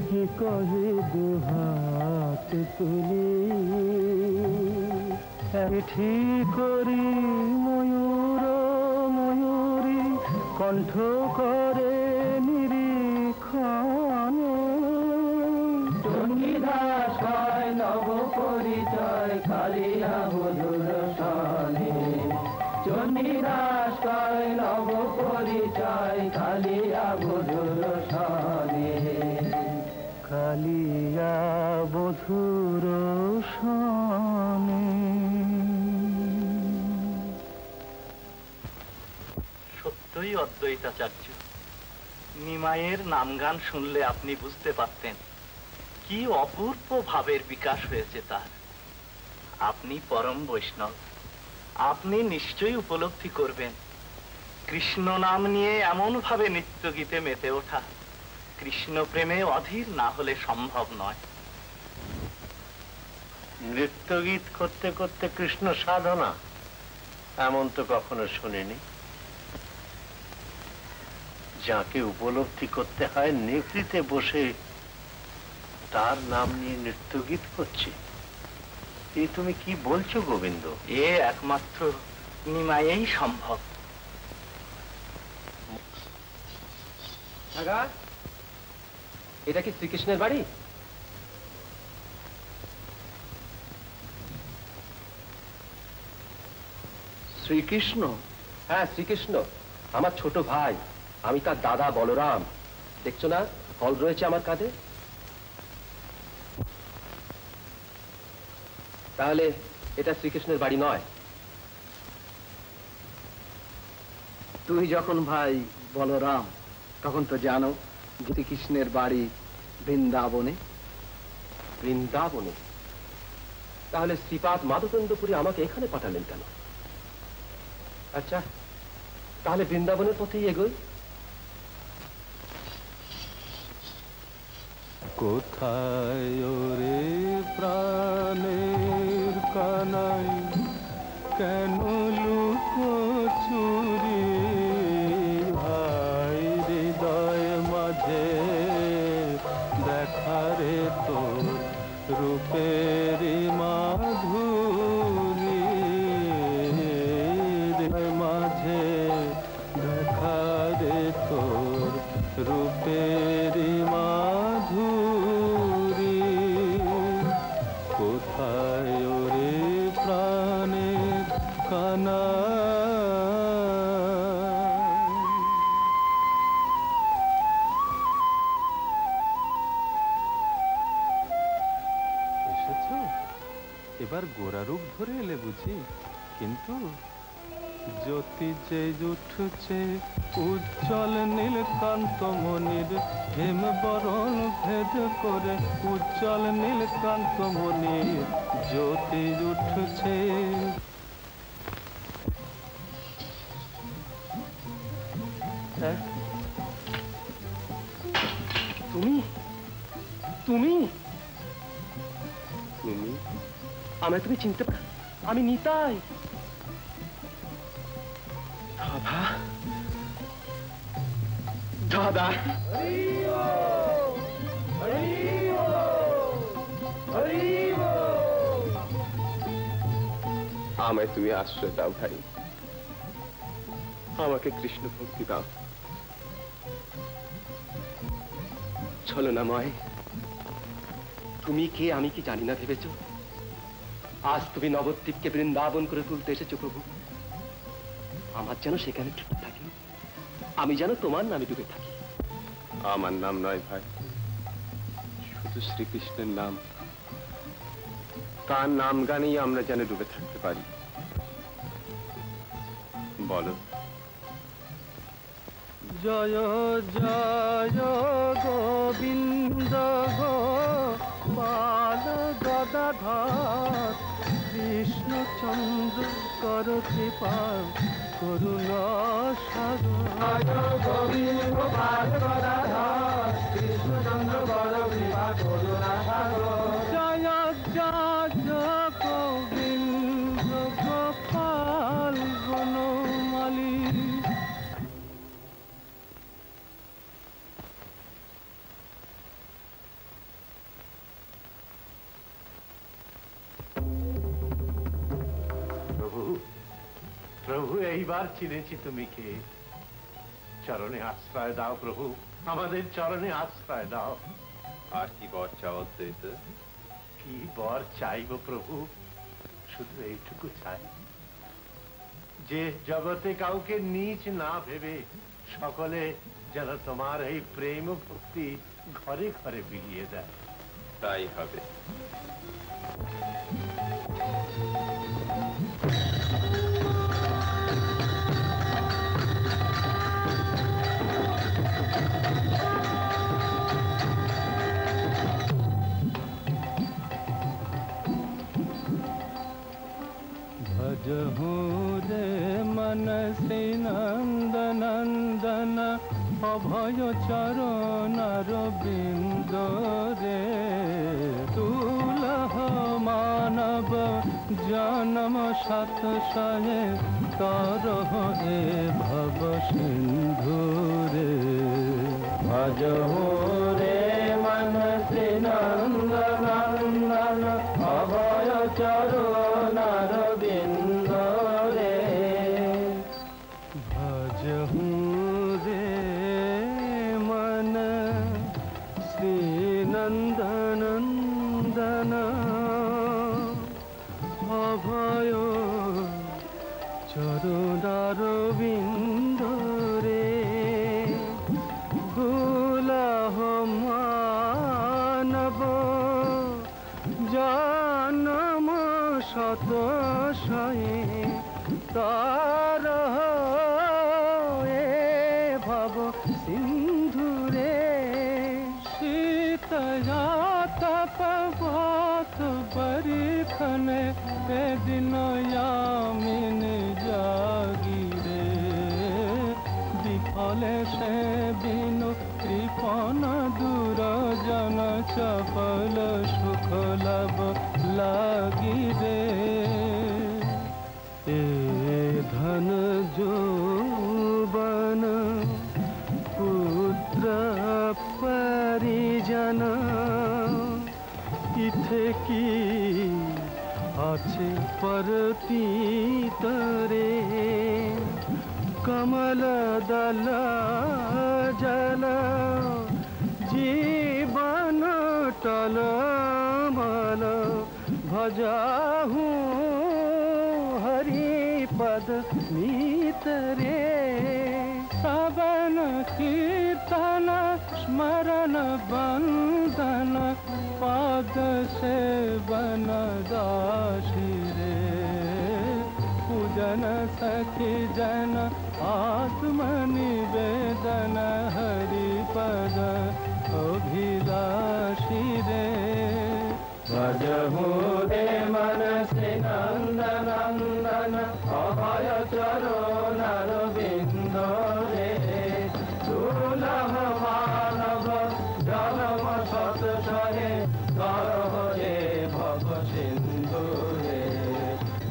কি কহে দুহাত তুলি। ঠিক করি ময়ূর ময়ূরী, কণ্ঠ করে নিরীক্ষণে। চণ্ডীদাস হয় নব পরিচয়, কালিয়া মধুর সনে। চণ্ডীদাস হয় নব পরিচয়, কালিয়া মধুর সনে। কালিয়া মধুর সনে। সত্যই অদ্বৈতাচার্য, নিমাইয়ের নাম গান শুনলে আপনি বুঝতে পারতেন কি অপূর্ব ভাবের বিকাশ হয়েছে তার। আপনি পরম বৈষ্ণব, আপনি নিশ্চয়ই উপলব্ধি করবেন কৃষ্ণ নাম নিয়ে এমন ভাবে নৃত্য গীতে মেতে ওঠা কৃষ্ণ প্রেমে অধীর না হলে সম্ভব নয়। নৃত্যগীত করতে করতে কৃষ্ণ সাধনা, এমন তো কখনো শুনিনি। যাকে উপলব্ধি করতে হয় নেতৃত্বে বসে তার নাম নিয়ে নৃত্যগীত করছে, এ তুমি কি বলছো গোবিন্দ? এ একমাত্র নিমাইয়েই সম্ভব। এটা কি শ্রীকৃষ্ণের বাড়ি? শ্রীকৃষ্ণ? হ্যাঁ শ্রীকৃষ্ণ, আমার ছোট ভাই, আমি তার দাদা বলরাম। দেখছো না ফল রয়েছে আমার কাঁধে? তাহলে এটা শ্রীকৃষ্ণের বাড়ি নয়? তুই যখন ভাই বলরাম তখন তো জানো শ্রীকৃষ্ণের বাড়ি বৃন্দাবনে। বৃন্দাবনে? তাহলে শ্রীপাদ মাধবেন্দ্রপুরী আমাকে এখানে পাঠালেন কেন? আচ্ছা, তাহলে বৃন্দাবনের পথেই এগোই। কোথায় ওরে প্রাণের কানাই, কেন লুকোচুরি ভাই হৃদয় মাঝে দেখারে তোর রূপের মাধুরী, মাঝে দেখারে তোর রূপের মাধুরী। কোথায় ওরে প্রাণের কানা? এসেছো? এবার গোরা রূপ ধরে এলে বুঝি? কিন্তু জ্যোতি যে উঠছে উজ্জ্বল নীলকান্ত মনির হেম বরণ ভেদ করে, উজ্জ্বল নীলকান্ত মনির জ্যোতি উঠছে। তুমি তুমি তুমি আমায় তুমি চিনতে পারো? আমি নিতাই, দাদা। দাদা, আমায় তুমি আশ্রয় দাও ভাই, আমাকে কৃষ্ণ ভক্তি দাও। ছলনাময়, তুমি কে আমি কি জানি না ভেবেছ? আজ তুমি নবদ্বীপকে বৃন্দাবন করে তুলতে এসেছো প্রভু। আমার যেন সেখানে ডুবে থাকি, আমি যেন তোমার নামে ডুবে থাকি। আমার নাম নয় ভাই, শুধু শ্রীকৃষ্ণের নাম। তার নাম গানেই আমরা যেন ডুবে থাকতে পারি। বলো। জয় জয় গোবিন্দ গোপাল গদাধর কৃষ্ণচন্দ্র কর কৃপা করুণা সাগর। গোবিন্দ গোপাল গদাধর কৃষ্ণচন্দ্র কর কৃপা করুণা সাগর। জয় জয় গোবিন্দ গোপাল বনমালী। প্রভু, এইবার চিনেছি তুমি কে। চরণে আশ্রয় দাও প্রভু, আমাদের চরণে আশ্রয় দাও। আর কি বর চাও? কি বর চাইব প্রভু? শুধু এইটুকু চাই যে জগতে কাউকে নীচ না ভেবে সকলে যেন তোমার এই প্রেম ভক্তি ঘরে ঘরে বিলিয়ে দেয়। তাই হবে। চরণার বিন্দরে তুলহ মানব জন্ম সাত সয়ে তরহ এ ভব সিন্ধুরে ভজহো রে মন শ্রী নন্দনন্দন অভয় চরণার বিন্দরে ভজহো রে মন শ্রী নন্দনন্দন অভয় চরণার বিন্দরে দুলহ মানব জন্ম শত শয়ে তার এ ভব সিন্ধুরে শীতয়া তপবত বরিখনে দিন यामिन जागिरे विफले से बिनु कृपण दूर जन चपल सुख लाभ लागिरे ए धन जोबन पुत्र परिजन इथे की আছে परतीतरे कमल दल जल जीवन टलमल भजाहू हरिपद नीतरे श्रवण कीर्तन स्मरण बंदन पद सेवन दाशिरे पूजन सखी जन आत्मनिवेदन हरिपद अभिलाषिरे भजहु रे मन श्री नंदनंदन अभय चरणर बिंदरे दुर्लभ मानव जन्म शत शहे करह रे भव सिंधुरे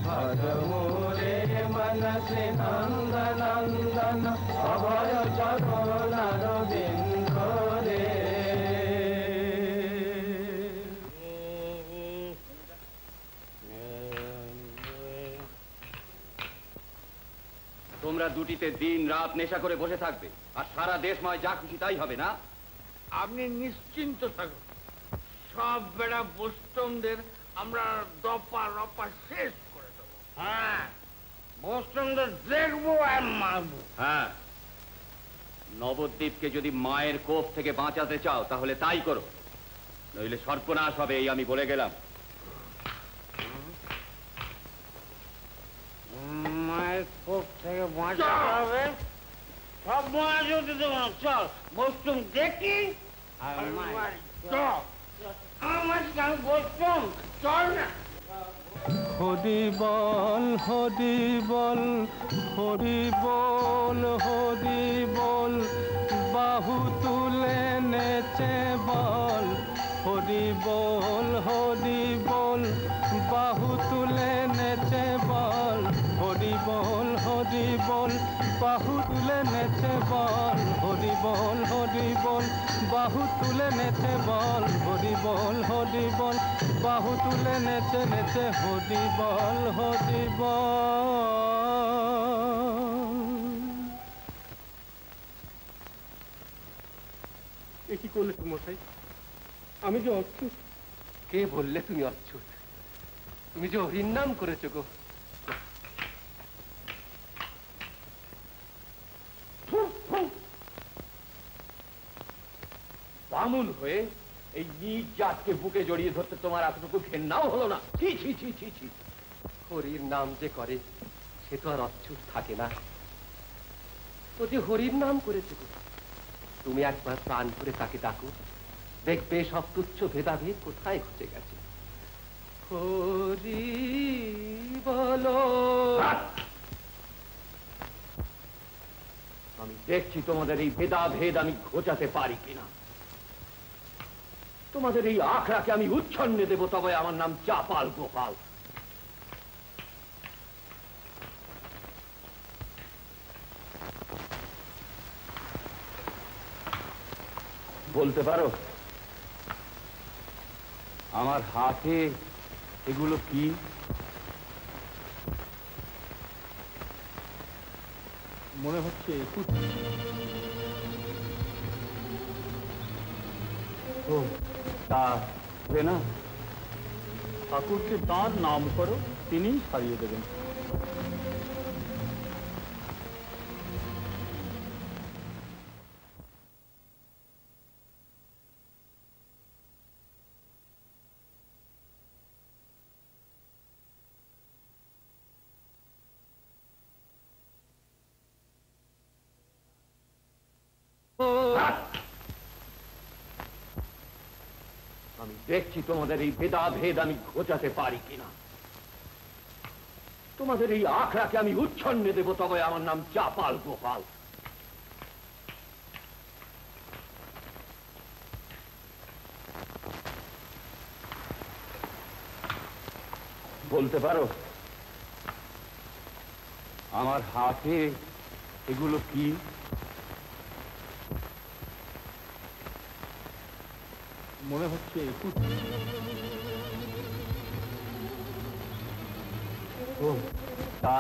भजहु रे मन श्री नंदनंदन अभय चरणर बिंदरे তোমরা দুটিতে দিন রাত নেশা করে বসে থাকবে আর সারা দেশময় যা খুশি তাই হবে না। আপনি নিশ্চিন্ত থাকুন, সব বেড়া বোস্টনদের আমরা দপা রপা শেষ করে দেবো। হ্যাঁ, বোস্টনদের দেখবো আর মারবো। হ্যাঁ, নবদ্বীপকে যদি মায়ের কোপ থেকে বাঁচাতে চাও তাহলে তাই করো, নইলে সর্বনাশ হবে, এই আমি বলে গেলাম। মায়ের কোপ থেকে বাঁচাতে হবে, সব মায়া যদি দেবো না। চল বোস্টন দেখি আমার বোস্টন চল না। হরি বল হরি বল হরি বল হরি বল বাহু তুলে নেচে বল হরি বল হরি বল বাহু তুলে নেচে বল হরি বল হরি বল বাহু তুলে নেচে বল হরি বল হরি বল বাহু তুলে নেচে বল হরি বল হরি বল বাহু তুলে নেচে নেচে হরি বল হরি বল। এ কি করলে তুমি মশাই? আমি যে অচ্ছুত। কে বললে তুমি অচ্ছুত? তুমি যে হরির নাম করেছো গো। বামুন হয়ে এই নিজ জাতকে বুকে জড়িয়ে ধরতে তোমার এতটুকু ঘেন্নাও হলো না? ছি ছি ছি ছি ছি। হরির নাম যে করে সে তো আর অচ্ছুত থাকে না। ও যে হরির নাম করেছে গো। তুমি একবার প্রাণ করে তাকে ডাকো, দেখবে সব তুচ্ছ ভেদাভেদ কোথায় ঘটে গেছে। হরি বলো। আমি দেখছি তোমাদের এই ভেদাভেদ আমি ঘোচাতে পারি কিনা। তোমাদের এই আখড়াকে আমি উচ্ছন্নে দেব, তবে আমার নাম চাপাল গোপাল। বলতে পারো আমার হাতে এগুলো কি? মনে হচ্ছে তা না, ঠাকুরকে তাঁর নাম করো, তিনিই সারিয়ে দেবেন। আমি দেখছি তোমাদের এই ভেদাভেদ আমি ঘোচাতে পারি কিনা। তোমাদের এই আখড়াকে আমি উচ্ছন্নে দেব, তবে আমার নাম চাপাল গোপাল। বলতে পারো আমার হাতে এগুলো কি? মনে হচ্ছে তা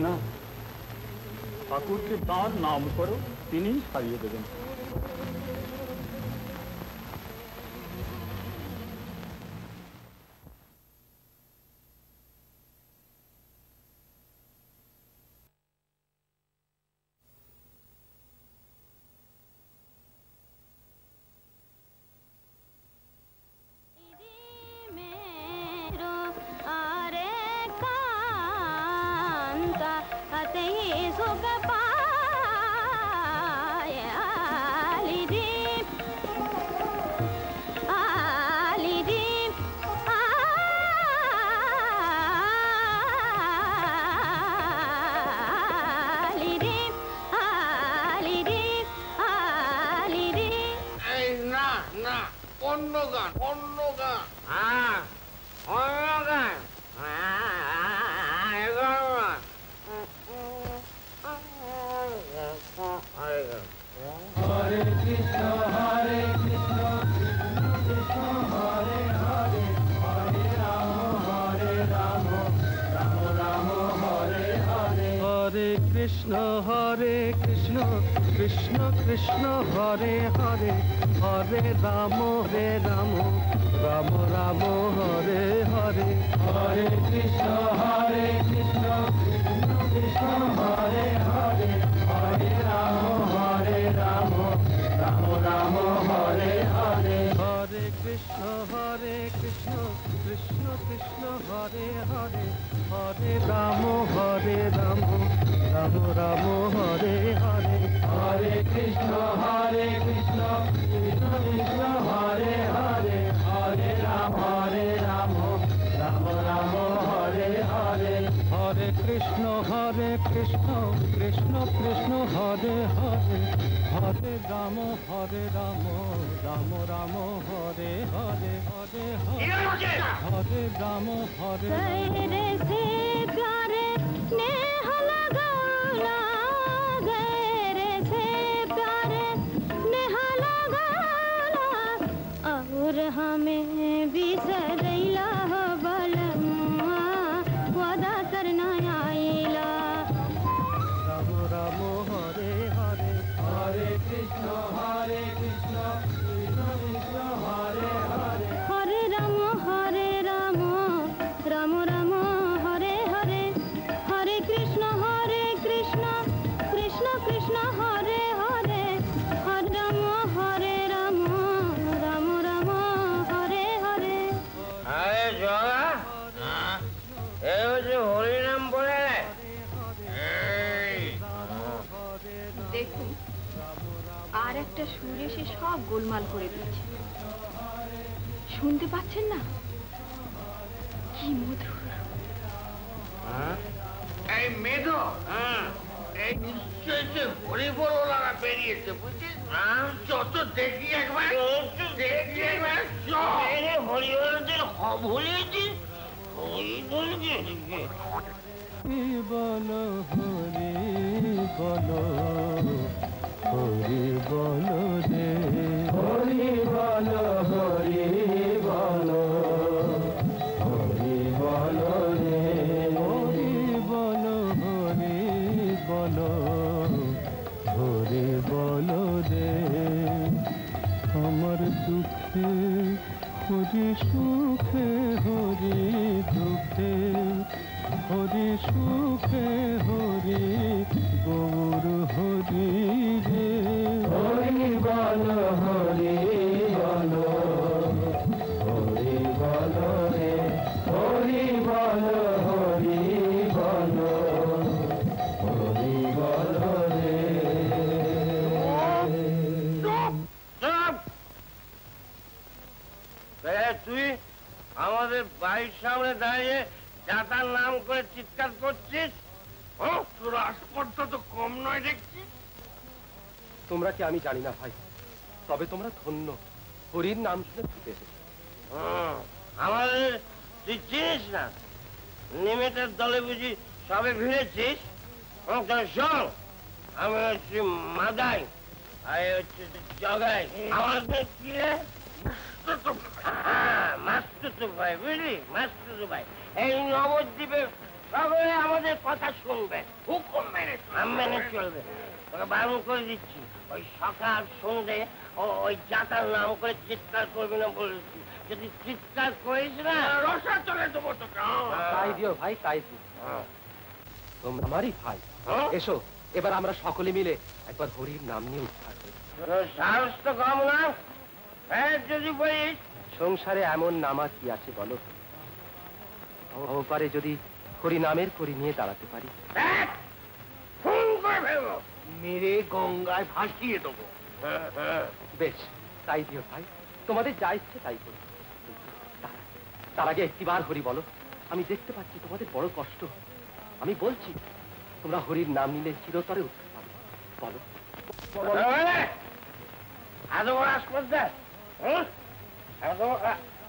না, ঠাকুরকে তাঁর নাম করো, তিনিই সারিয়ে দেবেন। শুনতে পাচ্ছেন না? কি মধুর। এই মেধো, এই নিশ্চয়ই যে হরিবলরা বেরিয়েছে বুঝছিস? যত দেখি একবার দেখি একবার হরিবলদের ভুলিয়েছিস বলো হরি বলো হরি বলো রে হরি বলো হরি বলো হরি বলো রে হরি বলো হরি বলো হরি বলো রে আমার দুঃখে হরি সুখে হরি দুঃখে হরি সুখে হরি গৌর হরি রে হরি বলো হরি বলো হরি বলো রে হরি বলো হরি বলো হরি বলো রে তুই আমাদের বাড়ির সামনে দাঁড়িয়ে যাতার নাম করে চিৎকার করছিস? তোর আসপর্দা তো কম নয় দেখছি। তোমরা কি আমি জানি না ভাই, তবে তোমরা ধন্য, হরির নাম শুনে ছুটে এসেছো। আমাদের তুই চিনিস না? নিমেটের দলে বুঝি সবে ভিড়েছিস? শোন, আমি হচ্ছি মাদাই, আর হচ্ছে জগাই। আমাদের কি মাস্তুতো ভাই, বুঝলি? মাস্তুতো ভাই। এই নবদ্বীপে সকলে আমাদের কথা শুনবে, হুকুম মেনে চলবে। তোকে বারণ করে দিচ্ছি, ওই সকাল সন্ধ্যে ওই যাতার নাম করে চিৎকার করবি না বলেছি। যদি চিৎকার করিস না রসা চলে দেবো তোকে। তাই দিও ভাই, তাই দিও। তোমরা আমারই ভাই, এসো এবার আমরা সকলে মিলে একবার হরির নাম নিয়ে উদ্ধার করি। সাহস তো কম না। যদি বলিস সংসারে এমন নামা কি আছে বলো? পারে যদি হরি নামের করি নিয়ে দাঁড়াতে পারি, মেরে গঙ্গায় ভাসিয়ে দেবো। বেশ, তাই দিও ভাই, তোমাদের যা ইচ্ছে তাই করো। তার আগে একটিবার হরি বলো। আমি দেখতে পাচ্ছি তোমাদের বড় কষ্ট। আমি বলছি তোমরা হরির নাম নিলে চিরতরে উঠতে পারো। বলো এত বড় আসপর্দা,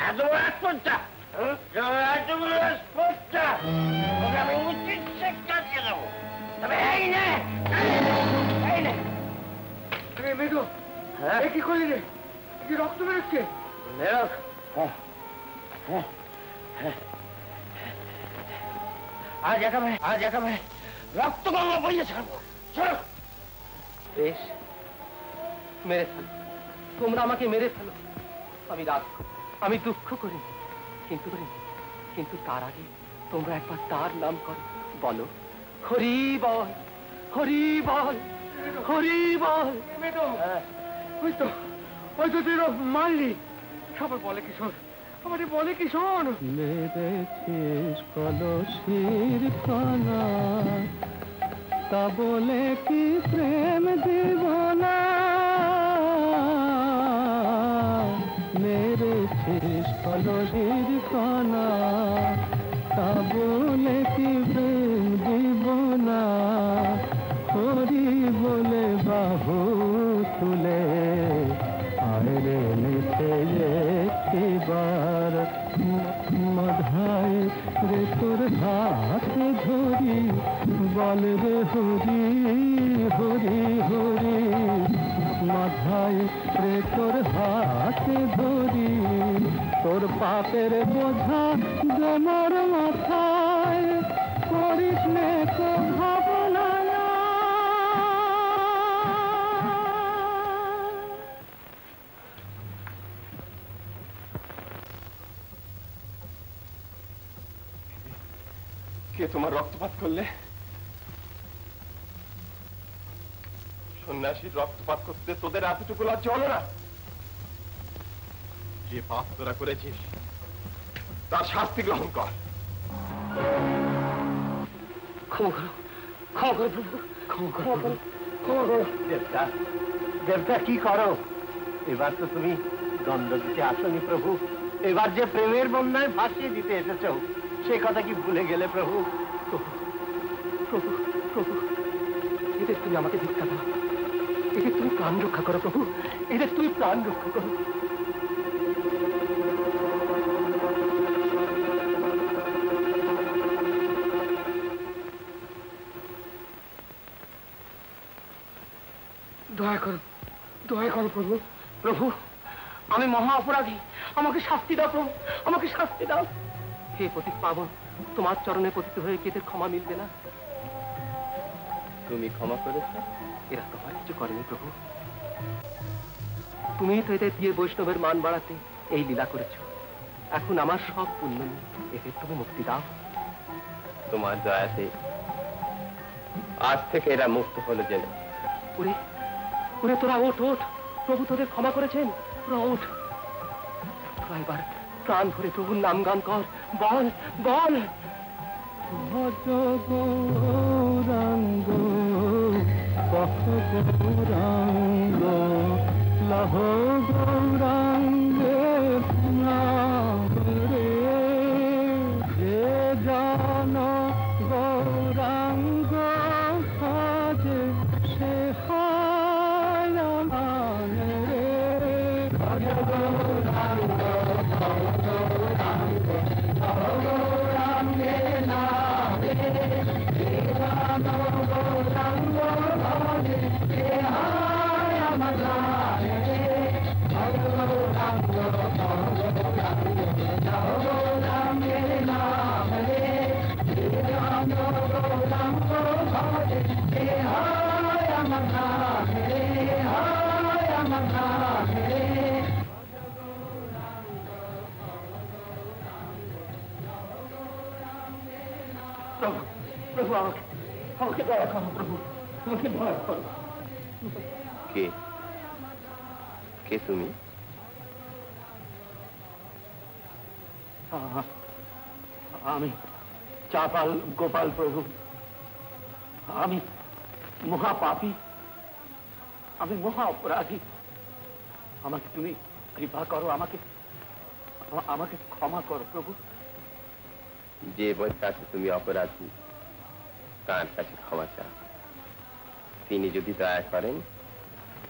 এত বড় আসপর্দা, এত বড় আসপর্দা, তোকে আমি উচিত শিক্ষা দিয়ে দেবো। তবে এই নে, এই নে। মেঘো, কি করলি রে? কি রক্ত বেরোচ্ছে? আজ একেবারে রক্ত গঙ্গা বইয়ে ছাড়বো। চলো। বেশ, মেরে ফেলো, তোমরা আমাকে মেরে ফেলো। আমি রাগ, আমি দুঃখ করি, কিন্তু তার আগে তোমরা একবার তার নাম করো। বলো হরি বল, হরি বল, হরি বল। ওই তো তুই মারলি। সবার বলে কি শোন, আমাদের বলে কি শোন। মেরেছিস কলসির কণা, তা বলে কি প্রেম দিব না। মেরেছিস কলসির কণা, তা বলে কি প্রেম দিব না। হরি বলে বাহু তুলে আরে নিতে একবার মধায় রে তোর হাত ধরি, বল রে হরি হরি হরি। মাথায় রে তোর হাত ধরি, তোর পাপের বোঝা যে মোর মাথায়, করিস নে তো ভাবনা। কে তোমার রক্তপাত করলে? সন্ন্যাসীর রক্তপাত করতে তোদের এতটুকু লজ্জা হলো না? যে পাপ তোরা করেছিস তার শাস্তি গ্রহণ কর। দেবতা কি করো? এবার তো তুমি দণ্ড দিতে আসনি প্রভু, এবার যে প্রেমের বন্যায় ভাসিয়ে দিতে এসেছো সে কথা কি ভুলে গেলে প্রভু? তুমি আমাকে ভিক্ষা দাও, এদের তুমি প্রাণ রক্ষা করো প্রভু, এদের তুমি প্রাণ রক্ষা করো। দয়া করো প্রভু। প্রভু, আমি মহা অপরাধী, আমাকে শাস্তি দাও প্রভু, আমাকে শাস্তি দাও। হে পতিত পাবন, তোমার চরণে পতিত হয়ে কি এদের ক্ষমা মিলবে না? তুমি ক্ষমা করেছ? এরা তোমার কিছু করেনি প্রভু, তুমি তো এদের দিয়ে বৈষ্ণবের মান বাড়াতে এই লীলা করেছ। এখন আমার সব পুণ্য নিয়ে এদের তুমি মুক্তি দাও। তোমার দয়াতে আজ থেকে এরা মুক্ত হলো যেন। ওরে ওরে, তোরা ওঠ ওঠ, প্রভু তোদের ক্ষমা করেছেন, তোরা ওঠ। তোরা এবার প্রাণ ভরে প্রভুর নাম গান কর, বল বল। গৌরাঙ্গ গৌরাঙ্গ লহ গৌরাঙ্গের নাম রে, যে জন গৌরাঙ্গ সাজে সে হয় মান রে। গৌরাঙ্গ গৌরাঙ্গে নাম রে, যে জন গৌরাঙ্গ সাজে সে হয় আমার মান রে। গৌরাঙ্গ গৌরাঙ্গে নাম রে, যে জন গৌরাঙ্গ সাজে সে হয় আমার মান রে, হয় আমার মান রে। প্রভু, প্রভু আমাকে আমাকে দয়া করো প্রভু, আমাকে দয়া করো। কে কে তুমি? আমি চাপাল গোপাল প্রভু, আমি মহা পাপী, আমি মহা অপরাধী। আমাকে তুমি কৃপা করো, আমাকে আমাকে ক্ষমা করো প্রভু। যে বই কাছে তুমি অপরাধী তার কাছে ক্ষমা চাও, তিনি যদি দয়া করেন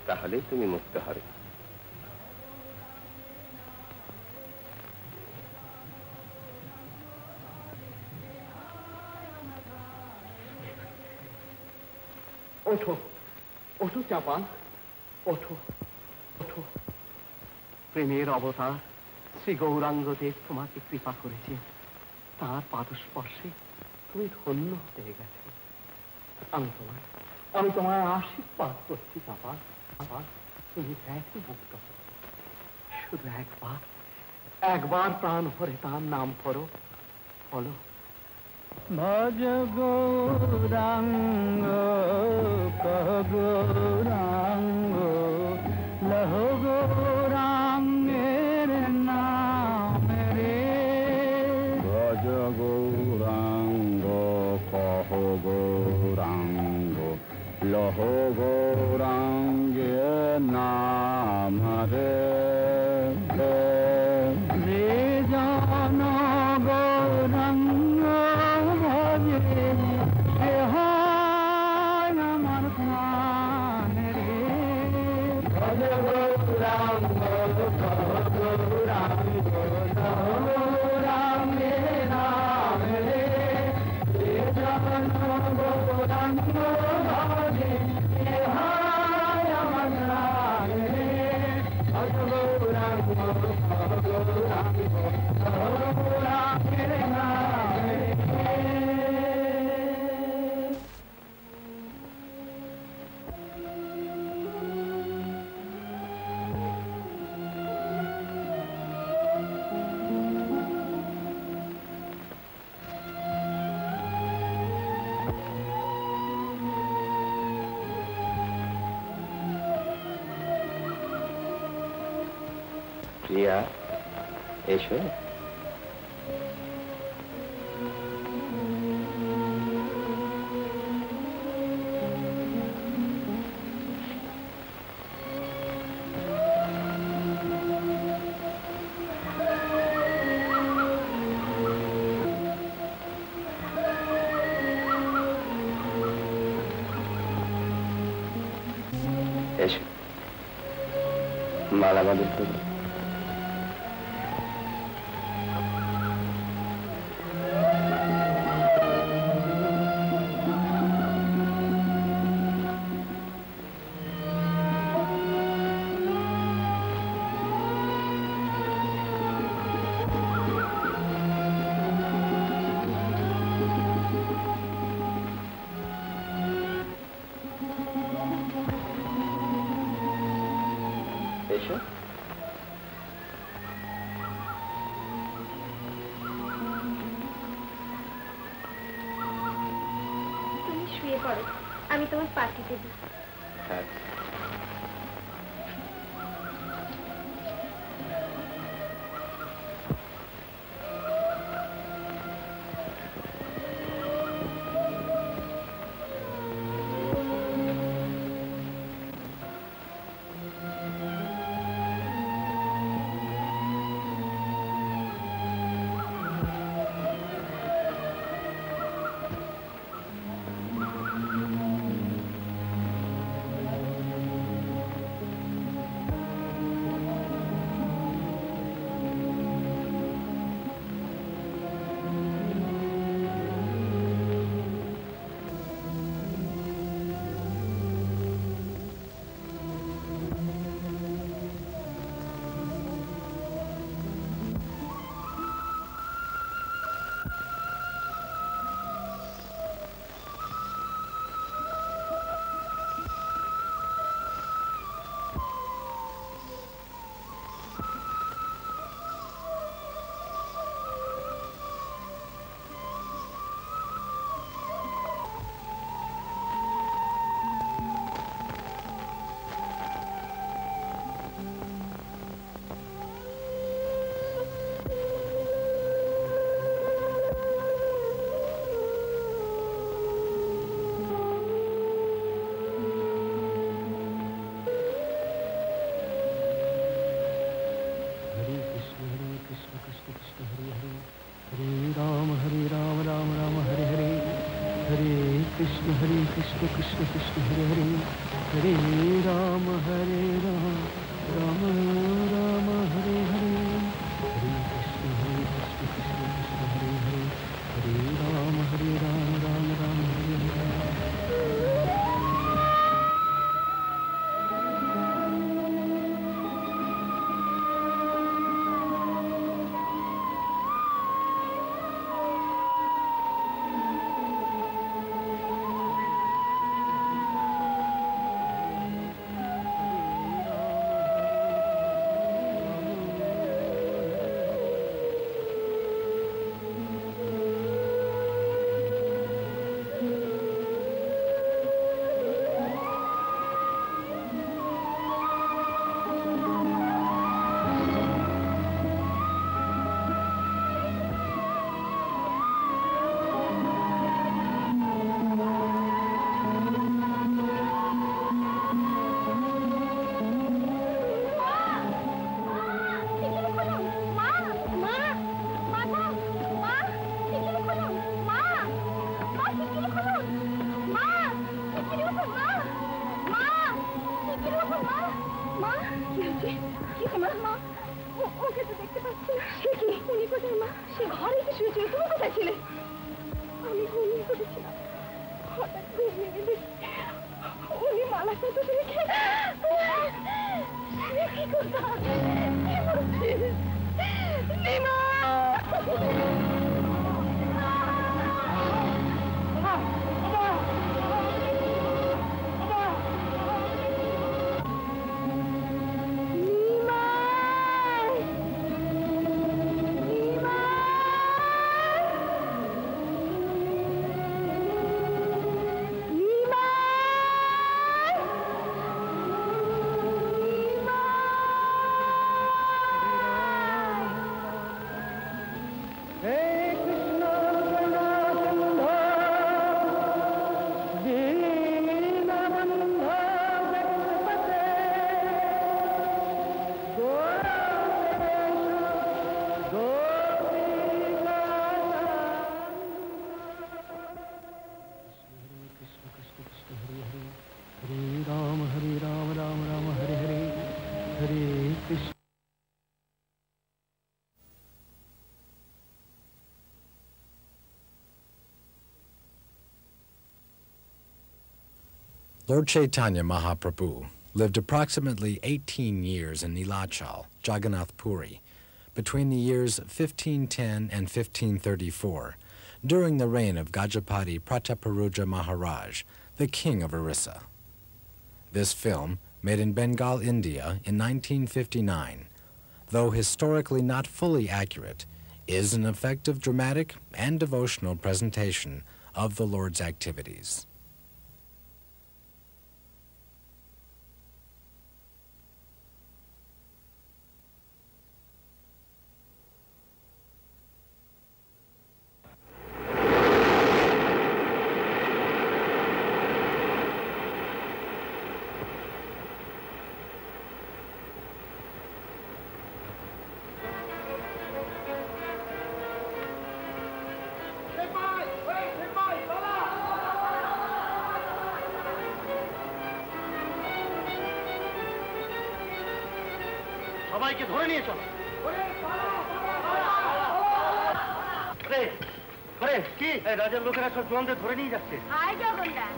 তাহলেই তুমি মুক্ত হবে। ওঠো ওঠো চাপাল, ওঠো ওঠো। প্রেমের অবতার শ্রী গৌরাঙ্গদেব তোমাকে কৃপা করেছে, তার পাদস্পর্শে তুমি ধন্য হয়ে গেছো। আমি তোমার আশীর্বাদ করছি চাপাল। চাপাল, তুমি ব্যাধি মুক্ত, শুধু একবার প্রাণ ভরে তার নাম করো, বলো ভজ গৌরাঙ্গ কহ গৌরাঙ্গ লহ গৌরাঙ্গের নাম রে। ভজ গৌরাঙ্গ কহ গৌরাঙ্গ লহ গৌরাঙ্গের নাম রে। রে জন গৌরাঙ্গ ভজে সে হয় আমার প্রাণ রে। ভজ গৌরাঙ্গ গৌরাঙ্গ গৌরাঙ্গে নাম রে, যে জন গৌরাঙ্গ ভজে সে হয় আমার প্রাণ রে। ভজ গৌরাঙ্গ গৌরাঙ্গ গৌরাঙ্গে নাম রে। প্রিয়া, এসো। মালা বদল করো। তুমি শুয়ে পড়ো, আমি তোমার পার্টিতে দিই। Krishna Krishna Krishna Hare Hare Hare Ram Ram Rama Hare Hare Hare Krishna Krishna Krishna Hare Hare Hare Ram Ram Hare Hare Hey Krishna. Lord Chaitanya Mahaprabhu lived approximately 18 years in Nilachal, Jagannath Puri, between the years 1510 and 1534, during the reign of Gajapati Prataparuja Maharaj, the king of Orissa. This film, made in Bengal, India in 1959, though historically not fully accurate, is an effective dramatic and devotional presentation of the Lord's activities. সবাইকে ধরে নিয়ে চলো। কি রাজার লোকেরা সব জোয়ানদের ধরে নিয়ে যাচ্ছে।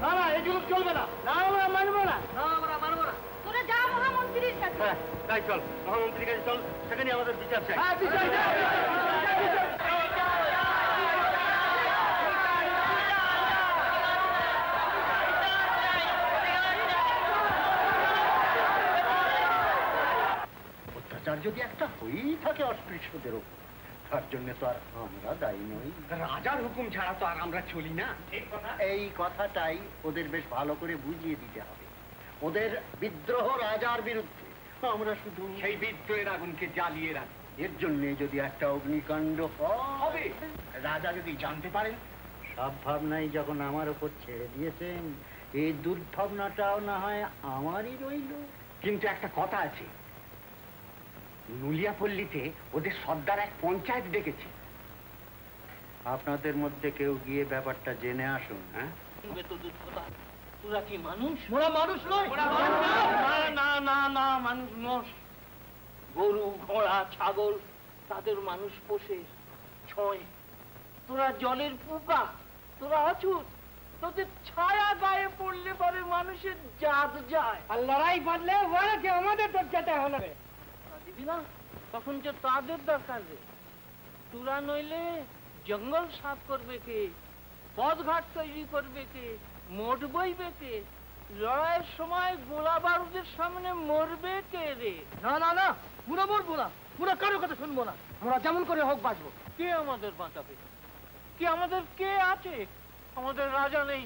না না এই জুলুম চলবে না। আমরা মানবো না। তোরা যা মহামন্ত্রীর কাছে। হ্যাঁ তাই চল, মহামন্ত্রীর কাছে চল, সেখানে আমাদের বিচার চাই। অত্যাচার যদি একটা হয়েই থাকে অস্পৃশ্যদের উপর, তার জন্য তো আর আমরা দায়ী নই। রাজার হুকুম ছাড়া তো আর আমরা চলি না। এই কথাটাই ওদের বেশ ভালো করে বুঝিয়ে দিতে হবে। ওদের বিদ্রোহ রাজার বিরুদ্ধে, আমরা শুধু সেই বিদ্রোহের আগুনকে জ্বালিয়ে রাখি। এর জন্য যদি একটা অগ্নিকাণ্ড হবে, রাজা যদি জানতে পারেন সব ভাবনাই যখন আমার উপর ছেড়ে দিয়েছেন, এই দুর্ভাবনাটাও না হয় আমারই রইল। কিন্তু একটা কথা আছে, নুলিয়াপল্লীতে ওদের সর্দার এক পঞ্চায়েত ডেকেছে। আপনাদের মধ্যে কেউ গিয়ে ব্যাপারটা জেনে আসুন। হ্যাঁ, তোরা কি মানুষ? ওরা মানুষ নয়। না না না, মানুষ নয়। গরু, ঘোড়া, ছাগল তাদের মানুষ পোষে, ছয়। তোরা জলের পোকা, তোরা অছুত। তোদের ছায়া গায়ে পড়লে পরে মানুষের জাত যায়। আর লড়াই বাঁধলে আমাদের দরজাতে হলো দিবি না, তখন যে তাদের দরকার রে। তোরা নইলে জঙ্গল সাফ করবে কে, পথঘাট তৈরি করবে কে, মোট বইবে কে, লড়াইয়ের সময় গোলা বারুদের সামনে মরবে কে রে? না না না, পুরো মরবো না, পুরো কারো কথা শুনবো না। আমরা যেমন করে হোক বাঁচবো। কে আমাদের বাঁচাবে? কি আমাদের কে আছে? আমাদের রাজা নেই,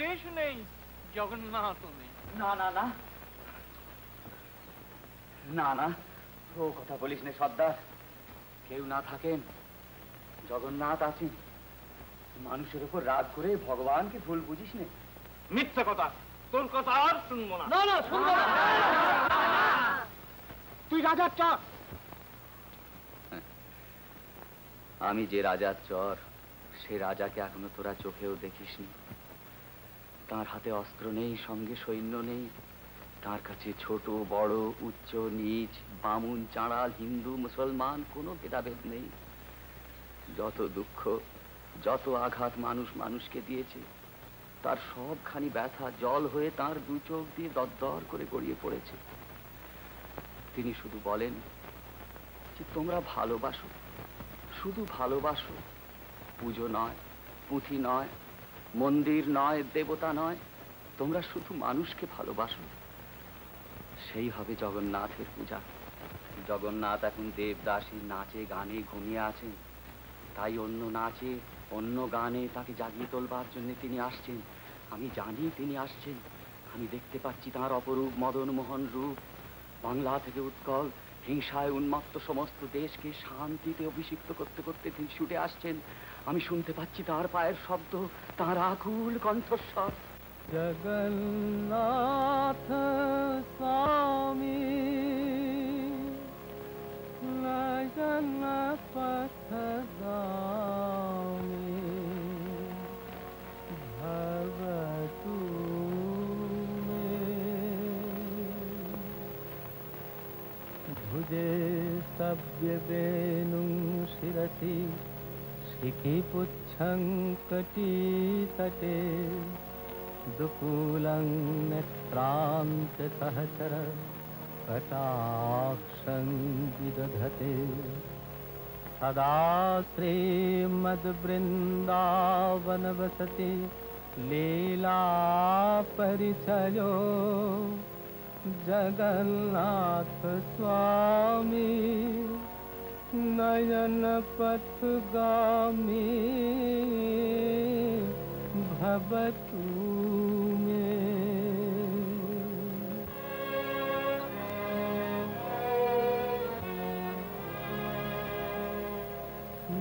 দেশ নেই, জগন্নাথ নেই। না না না না না, ও কথা বলিস না সর্দার। কেউ না থাকেন, জগন্নাথ আছেন। মানুষের উপর রাগ করে ভগবানকে ভুল বুঝিস না। মিথ্যা কথা, তোর কথা আর শুনবো না। না না, শুনবো না। তুই রাজার চর। আমি যে রাজার চর, সে রাজাকে এখনো তোরা চোখেও দেখিসনি। তার হাতে অস্ত্র নেই, সঙ্গে সৈন্য নেই। তার কাছে ছোট বড়, উচ্চ নিচ, বামুন চাঁড়াল, হিন্দু মুসলমান কোনো ভেদাভেদ নেই। যত দুঃখ, যত আঘাত মানুষ মানুষকে দিয়েছে, তার সবখানি ব্যথা জল হয়ে তার দু চোখ দিয়ে দরদর করে গড়িয়ে পড়েছে। তিনি শুধু বলেন যে তোমরা ভালোবাসো, শুধু ভালোবাসো। পুজো নয়, পুঁথি নয়, মন্দির নয়, দেবতা নয়, তোমরা শুধু মানুষকে ভালোবাসো। সেই হবে জগন্নাথের পূজা। জগন্নাথ এখন দেবদাসী নাচে গানে ঘুমিয়ে আছেন, তাই অন্য নাচে অন্য গানে তাকে জাগিয়ে তোলবার জন্য তিনি আসছেন। আমি জানি তিনি আসছেন, আমি দেখতে পাচ্ছি তাঁর অপরূপ মদন মোহন রূপ। বাংলা থেকে উৎকল, হিংসায় উন্মত্ত সমস্ত দেশকে শান্তিতে অভিষিক্ত করতে করতে তিনি ছুটে আসছেন। আমি শুনতে পাচ্ছি তার পায়ের শব্দ, তার আকুল কণ্ঠস্বর। জগন্নাথ স্বামী লগন পথগামী ভবতু মে भुजे सव्य वेणुं शिरसि शिखिपुच्छं कटितटे दुकूलं नेत्रान्तसहचर कटाक्षं विदधते सदा श्रीमद्वृन्दावनवसति लीला परिचयो जगन्नाथ स्वामी नयन पथगामी भवतु मे।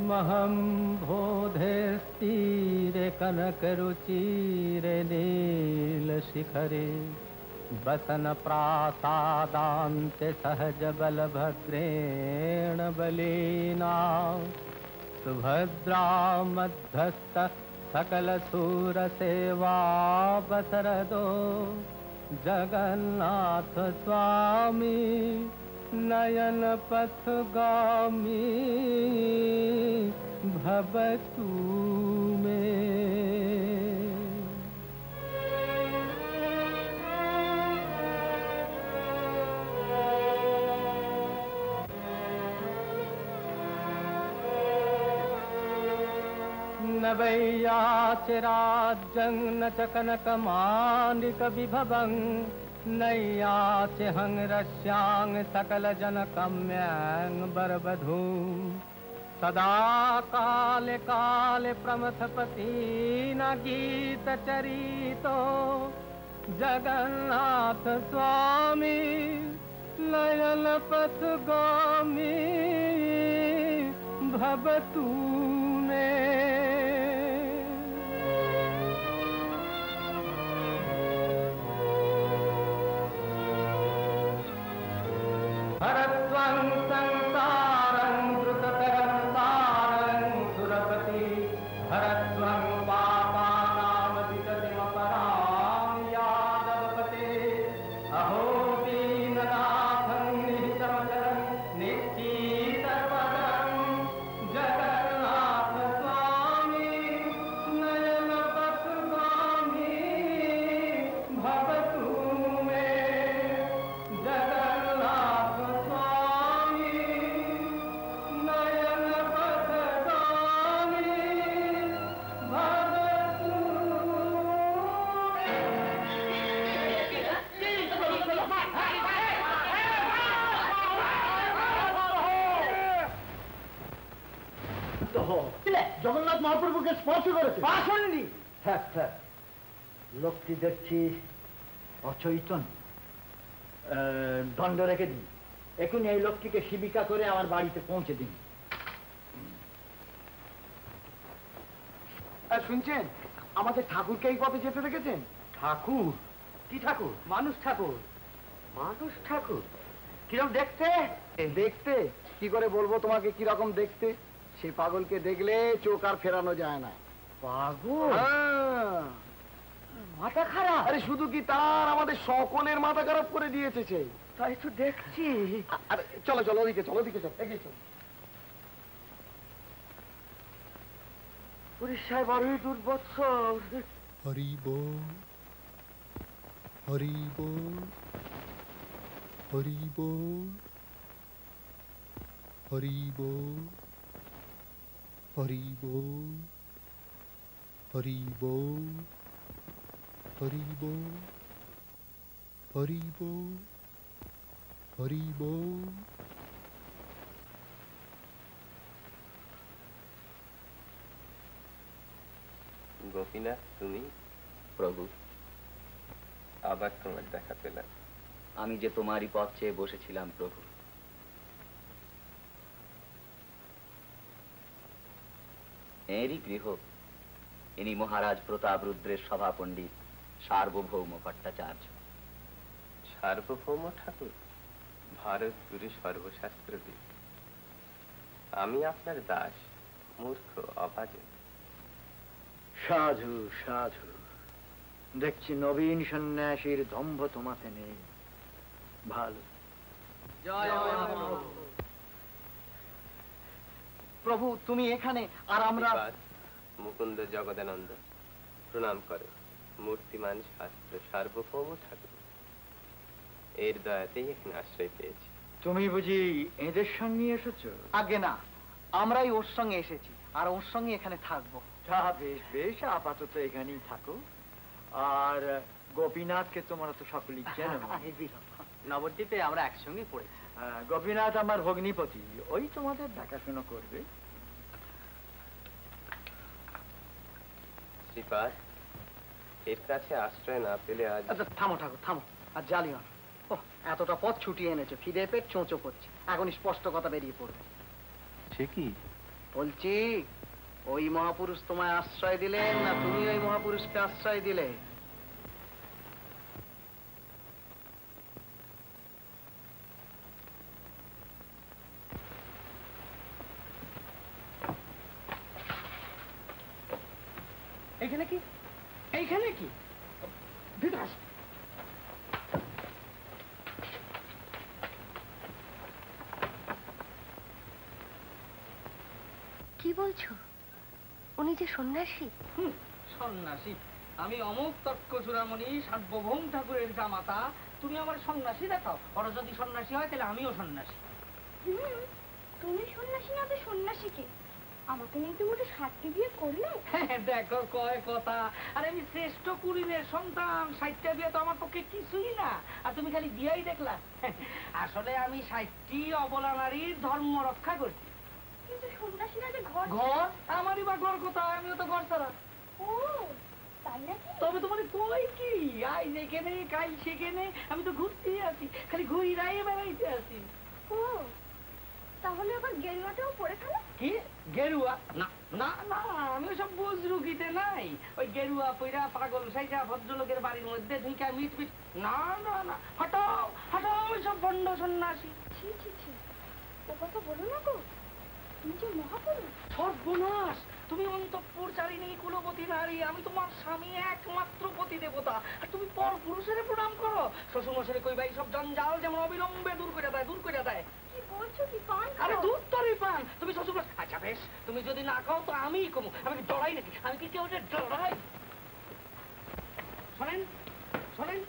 महं बोधेस्तीरे कनकरुचिरे नीलशिखरे वसन प्रासादान्ते सहज बलभद्रेण बलीना सुभद्रा मध्यस्थ सकल सूर सेवा बसरदो जगन्नाथ स्वामी नयन पथगामी भवतु मे। न वैयाचिराज्यं न च कनकमानिकविभवं नैयाचि हंरस्यां सकलजनकम्यां वरवधूं सदा काले काले प्रमथपति न गीतचरितो जगन्नाथ स्वामी नयन पथगामी भवतु मे। हरत्वं संसारं द्रुततरं सारं सुरपति हरत्वं पापानां विगतिमपरां यादवपते अहो दीननाथं निहितमचरं निश्चितपदं जगन्नाथ स्वामी नयन पथगामी भवतु मे। जगन्नाथ स्वामी नयन पथगामी भवतु জগন্নাথ মহাপ্রভুকে স্পর্শ করেছে পাশন্ডি। লোকটি দেখছি অচৈতন, দণ্ড রেখে দিন। এখন এই লোকটিকে শিবিকা করে আমার বাড়িতে পৌঁছে দিন। শুনছেন, আমাদের ঠাকুরকে এই পথে যেতে দেখেছেন? ঠাকুর? কি ঠাকুর? মানুষ ঠাকুর। মানুষ ঠাকুর? কিরকম দেখতে? দেখতে কি করে বলবো তোমাকে কিরকম দেখতে? সেই পাগলকে দেখলে চোখ আর ফেরানো যায় না। পাগল? মাথা খারাপ? আরে শুধু কি তার, আমাদের সকলের মাথা খারাপ করে দিয়েছে সে। তাই তো দেখছি। আরে চলো চলো ওদিকে চলো, ওদিকে চলো, এগিয়ে চলো। উড়িষ্যায় বড়ই দুর্বৎসর। হরি বল হরি বল হরি বল হরি বল হরি বল হরি বল হরি বল হরি বল হরি বল। গোপীনাথ, তুমি? প্রভু, আবার তোমার দেখা পেলাম। আমি যে তোমারই পথ চেয়ে বসেছিলাম প্রভু। এরই গৃহ, ইনি মহারাজ প্রতাপ রুদ্রের সভা পণ্ডিত সার্বভৌম ভট্টাচার্য। সার্বভৌম ঠাকুর? ভারত গুরু সর্বশাস্ত্রবিদ। আমি আপনার দাস, মূর্খ, অভাজন। সাধু সাধু, দেখছি নবীন সন্ন্যাসীর দম্ভ তোমাতে নেই। ভালো, জয় প্রভু, তুমি এখানে আর আমরা। মুকুন্দ জগদানন্দ প্রণাম করে মূর্তিমান শাস্ত্র সার্বভৌম ঠাকুর, এর দয়াতেই এখানে আশ্রয় পেয়েছি। তুমি বুঝি এদের সঙ্গে এসেছো? আগে না, আমরাই ওর সঙ্গে এসেছি আর ওর সঙ্গে এখানে থাকবো। তা বেশ বেশ, আপাতত এখানেই থাকো। আর গোপীনাথকে তোমরা তো সকলেই চেনো। নবদ্বীপে আমরা একসঙ্গে পড়েছি। গোপীনাথ আমার ভগ্নিপতি, ওই তোমাদের দেখাশোনা করবে। শ্রীপাদ, এর কাছে আশ্রয় না পেলে আজ। থামো ঠাকুর থামো, আর জ্বালিও না। এতটা পথ ছুটিয়ে এনেছো, খিদে পেট চোঁচো করছে, এখন স্পষ্ট কথা বেরিয়ে পড়বে। সে কি বলছি, ওই মহাপুরুষ তোমায় আশ্রয় দিলেন না তুমি ওই মহাপুরুষকে আশ্রয় দিলে? এইখানে কি? এইখানে কি? বিকাশ, কি বলছো? উনি যে সন্ন্যাসী? সন্ন্যাসী? আমি অমুক তর্ক চূড়ামণি সার্বভৌম ঠাকুরের জামাতা, তুমি আমার সন্ন্যাসী দেখাও? ওরা যদি সন্ন্যাসী হয় তাহলে আমিও সন্ন্যাসী। তুমি সন্ন্যাসী না তো সন্ন্যাসীকে? আমাকে নিয়ে তুমি তো 60টি বিয়ে করলে। দেখো কয় কথা, আর আমি শ্রেষ্ঠ কুড়িনের সন্তান, 60টা বিয়ে তো আমার পক্ষে কিছুই না। আর তুমি খালি বিয়েই দেখলা। আসলে আমি 60টি অবলা নারীর ধর্ম রক্ষা করছি। কিন্তু সন্ন্যাসীরা যে ঘর ঘর, আমারই বা ঘর কোথায়? আমিও তো ঘর ছাড়া। ও তাই নাকি? তবে তোমার কই কি, আই যেখানে কাল সেখানে, আমি তো ঘুরতেই আছি, খালি ঘুরাই বেড়াইতে আছি। ও তাহলে আবার গেরুয়াটাও পরে ফেলো? কি গেরুয়া? না না না, আমি ওসব বুজরুকিতে নাই। ওই গেরুয়া পইরা পাগল সাইজা ভদ্রলোকের বাড়ির মধ্যে ঢুকা মিট মিট, না না না, হটাও হটাও ওইসব বন্ড সন্ন্যাসী। ছি ছি ছি, ও কথা বলো না গো, তুমি যে মহাপুরুষ। সর্বনাশ, তুমি অন্তঃপুরচারিণী কুলবতী নারী, আমি তোমার স্বামী একমাত্র পতি দেবতা, আর তুমি পর পুরুষের প্রণাম করো। শ্বশুর মশাই কইবা এইসব জঞ্জাল যেমন অবিলম্বে দূর করে দেয়, দূর করে দেয়। কি বলছো? কি পান? আরে দুধ তরি পান। তুমি শ্বশুর, আচ্ছা বেশ, তুমি যদি না খাও তো আমিই কমু। আমি কি ডরাই নাকি? আমি কি কেউ ডরাই? শোনেন শোনেন,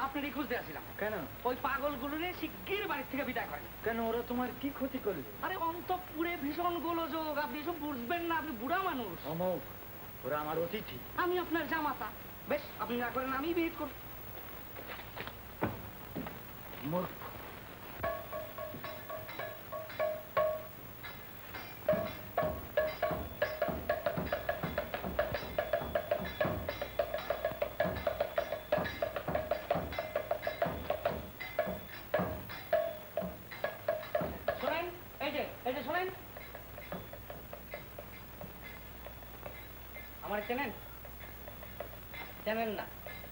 আপনারই খুঁজতে আসছিলাম। কেন? ওই পাগলগুলোরে শিগগির বাড়ির থেকে বিদায় করেন। কেন, ওরা তোমার কি ক্ষতি করবে? আরে অন্তঃপুরে ভীষণ গোলযোগ, আপনি এসব বুঝবেন না, আপনি বুড়া মানুষ। অমুক, ওরা আমার অতিথি। আমি আপনার জামাতা। বেশ, আপনি না করেন আমি বিয়ে করব। মূর্খ। আমার চেনেন? চেনেন না?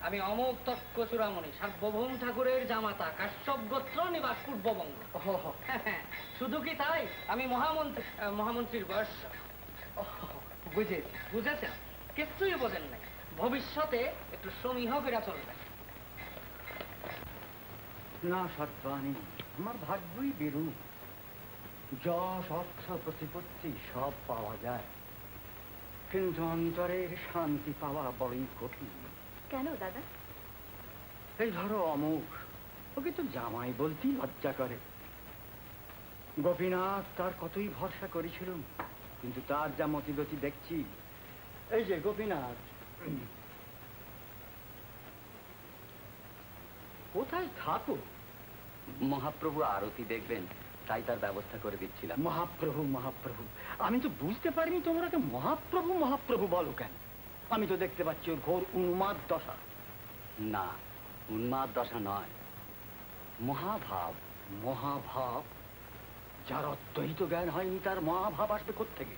আমি অমোঘ তক্ষ চূড়ামণি সার্বভৌম ঠাকুরের জামাতা, কাশ্যপ গোত্র, নিবাস পূর্ববঙ্গ। শুধু কি তাই, আমি মহামন্ত্রীর বয়স। বুঝেছেন? কিছুই বোঝেন নাই। ভবিষ্যতে একটু সমীহ ফেরা চলবে না সত্যানি, আমার ভাগ্যই বিরূপ। যশ, অর্থ, প্রতিপত্তি সব পাওয়া যায়, কিন্তু অন্তরের শান্তি পাওয়া বড়ই কঠিন। কেন দাদা? এই ধরো অমুক, ওকে তো জামাই বলতেই লজ্জা করে। গোপীনাথ তার কতই ভরসা করেছিল, কিন্তু তার যা মতিগতি দেখছি। এই যে গোপীনাথ, কোথায় থাকো? মহাপ্রভু আরতি দেখবেন, তাই তার ব্যবস্থা করে দিচ্ছিলাম। মহাপ্রভু মহাপ্রভু, আমি তো বুঝতে পারিনি তোমরা মহাপ্রভু মহাপ্রভু বলো কেন? আমি তো দেখতে পাচ্ছি ওর ঘোর উন্মাদ দশা। না, উন্মাদ দশা নয়, মহাভাব। মহাভাব? যার অদ্বৈত জ্ঞান হয়নি তার মহাভাব আসবে কোত্থেকে?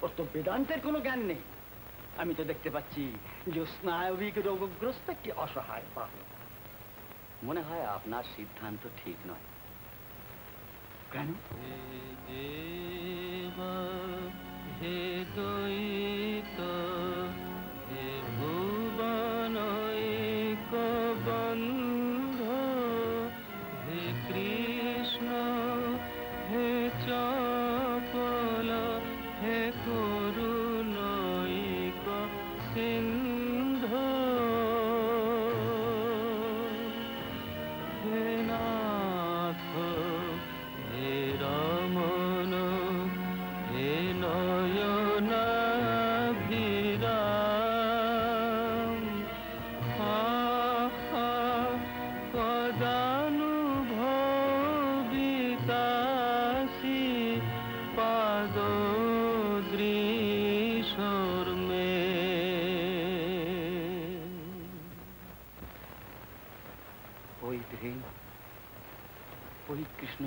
ওর তো বেদান্তের কোনো জ্ঞান নেই। আমি তো দেখতে পাচ্ছি যে স্নায়বিক রোগগ্রস্ত একটি অসহায় বালক। মনে হয় আপনার সিদ্ধান্ত ঠিক নয়। কেন? হে দ্বৈত, হে ভুবনৈক বন্ধ, হে কৃষ্ণ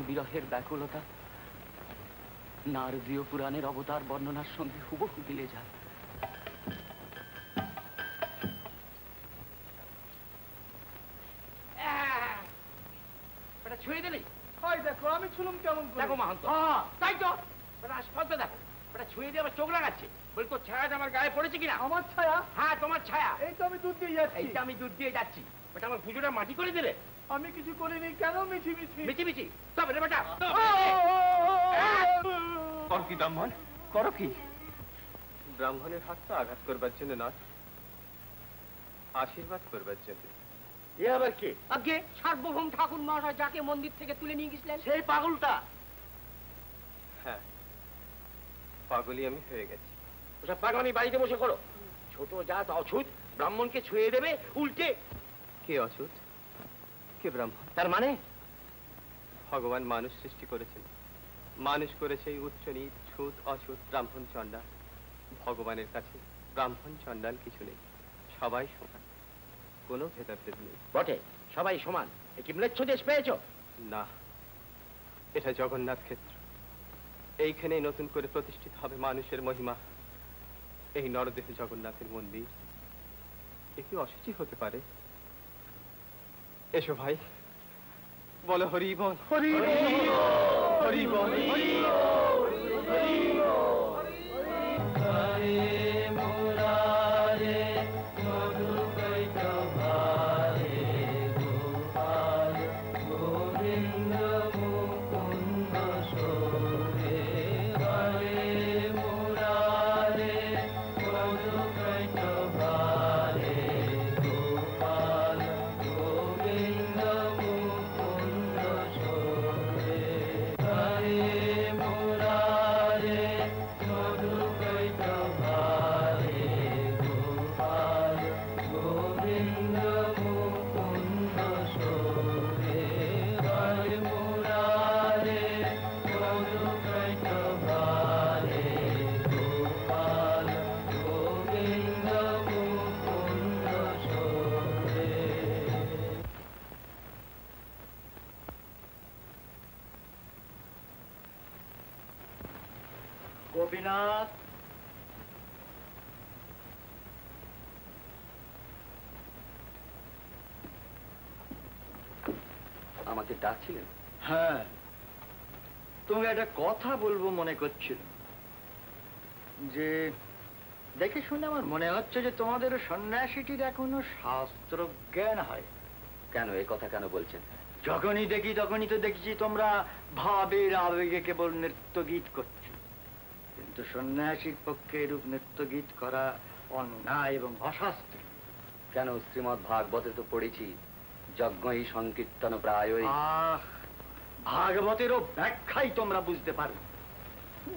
বিরহের ব্যাকুলতা নারদীয় পুরাণের অবতার বর্ণনার সঙ্গে হুবহু মিলে যায়। ছুঁয়ে দিলি? হয় দেখো আমি ছুলুম কেমন করে। দেখো মাহান্ত, তাই তো আস্ফালটা দেখো, ওটা ছুঁয়ে দিয়ে আমার চোখ লাগাচ্ছে। বলি তোর ছায়াটা আমার গায়ে পড়েছে কিনা? আমার ছায়া? হ্যাঁ তোমার ছায়া। এই তো আমি দুধ দিয়ে যাচ্ছি। এইটা আমি দুধ দিয়ে যাচ্ছি, ওটা আমার পুজোটা মাটি করে দিলে। আমি কিছু করিনি, কেন মিছি মিছি? মিছি মিছি তবে রে বেটা। কর কি ব্রাহ্মণ, করো কি? ব্রাহ্মণের হাত তো আঘাত করবার জন্য নয়, আশীর্বাদ করবার জন্য। এ আবার কে? আগে সার্বভৌম ঠাকুর মহাশয় যাকে মন্দির থেকে তুলে নিয়ে গেছিলেন সেই পাগলটা। হ্যাঁ, পাগলই আমি হয়ে গেছি। ওসব পাগলামি বাড়িতে বসে করো। ছোট জাত অছুত ব্রাহ্মণকে ছুঁয়ে দেবে উল্টে। কে অছুত, কে ব্রাহ্মণ? তার মানে ভগবান মানুষ সৃষ্টি করেছেন, মানুষ করেছে এই উচ্চ নীচ ছুত অছুত ব্রাহ্মণ চণ্ডাল। ভগবানের কাছে ব্রাহ্মণ চণ্ডাল কিছু নেই, সবাই সমান, কোনো ভেদাভেদ নেই। বটে, সবাই সমান। এ কি ম্লেচ্ছ দেশ পেয়েছ? না, এটা জগন্নাথ ক্ষেত্র। এইখানেই নতুন করে প্রতিষ্ঠিত হবে মানুষের মহিমা। এই নরদেহ জগন্নাথের মন্দির, এ কি অসুচি হতে পারে? এসো ভাই, বলো হরি বল, হরি বল, হরি বল, হরি গোপীনাথ, আমাকে ডাকছিলেন? হ্যাঁ, তোমাকে একটা কথা বলবো মনে করছিল। যে দেখে শুনে আমার মনে হচ্ছে যে তোমাদের সন্ন্যাসীটির এখনো শাস্ত্র জ্ঞান হয়। কেন এ কথা কেন বলছেন? যখনই দেখি তখনই তো দেখছি তোমরা ভাবের আবেগে কেবল নৃত্য গীত করছো, কিন্তু সন্ন্যাসীর পক্ষে এরূপ নৃত্য গীত করা অন্যায় এবং অশাস্ত্র। কেন, শ্রীমৎ ভাগবতে তো পড়েছি যজ্ঞই সংকীর্তন প্রায়ই। ভাগবতেরও ব্যাখ্যাই তোমরা বুঝতে পারো,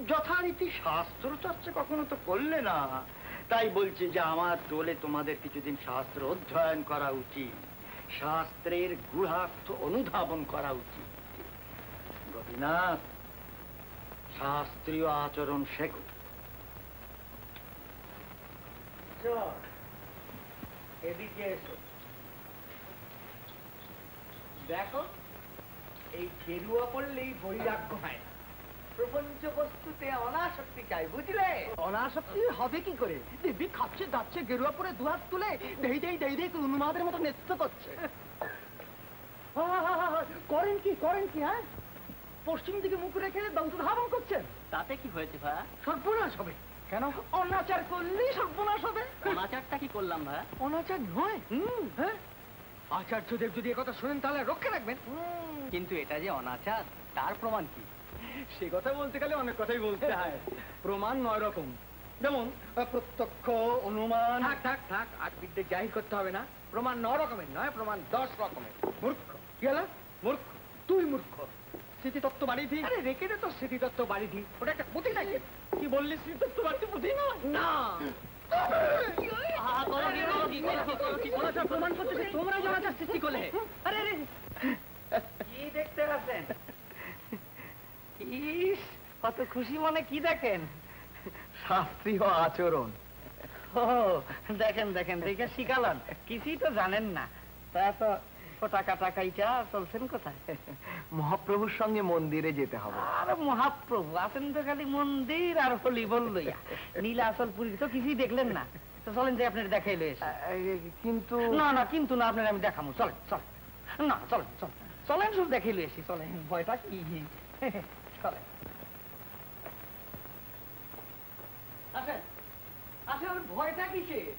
যথারীতি শাস্ত্র চর্চা কখনো তো করলে না। তাই বলছি যে আমার দলে তোমাদের কিছুদিন শাস্ত্র অধ্যয়ন করা উচিত, শাস্ত্রের গূঢ়ার্থ অনুধাবন করা উচিত। গোপীনাথ, শাস্ত্রীয় আচরণ শেখো। এদিকে এসো, দেখো এই গেরুয়া পড়লেই বৈরাগ্য হয় না। প্রপঞ্চ বস্তুতে অনাসক্তি চাই, বুঝলে? অনাসক্তি হবে কি করে? দিব্যি খাচ্ছে দাচ্ছে গেরুয়া পরে দুহাত তুলে দেই দেই দেই দেই উন্মাদের মতো নৃত্য করছে। করেন কি হ্যাঁ? পশ্চিম দিকে মুখ রেখে দন্ত ধারণ করছেন। তাতে কি হয়েছে ভাইয়া? সর্বনাশ হবে। কেন? অনাচার করলেই সর্বনাশ হবে। অনাচারটা কি করলাম ভাইয়া? অনাচার নয়। হ্যাঁ, আচার্যদেব যদি একথা শোনেন তাহলে রক্ষা রাখবেন। কিন্তু এটা যে অনাচার, তার প্রমাণ কি? সে কথা বলতে গেলে অনেক কথাই বলতে হয়। প্রমাণ 9 রকম, যেমন প্রত্যক্ষ, অনুমান। থাক আর বিদ্যে জাহির করতে হবে না। প্রমাণ 9 রকমের নয়, প্রমাণ 10 রকমের। মূর্খ কি হলো? মূর্খ, তুই মূর্খ। স্মৃতিতত্ত্ব বাড়ি দি। আরে রেখে দে তো স্মৃতিতত্ত্ব বাড়ি দি, ওটা একটা পুঁথি নাকি? কি বললি স্মৃতিতত্ত্ব বাড়ি পুঁথি না? না, প্রমাণ করতে তোমরা জনাচার সৃষ্টি করলে। আরে কি দেখতে আছেন? ইস, কত খুশি মনে কি দেখেন? শাস্ত্রীয় আচরণ। ও দেখেন দেখে শিখালেন, কিছুই তো জানেন না। তা তো টাকা টাকাইটা চলছেন কোথায়? মহাপ্রভুর সঙ্গে মন্দিরে যেতে হবে। আরে মহাপ্রভু আছেন তো খালি মন্দির আর হলি বললইয়া, নীলাচল পুরী তো কিছুই দেখলেন না। তো চলেন যে আপনার দেখাই লই এসে। কিন্তু না না কিন্তু না, আপনার আমি দেখাবো। চলেন চলেন, না চলেন চলেন চলেন, সব দেখাই লই এসি। চলেন, ভয়টা কি? চলেন আসেন আসেন, ভয়টা কিসের?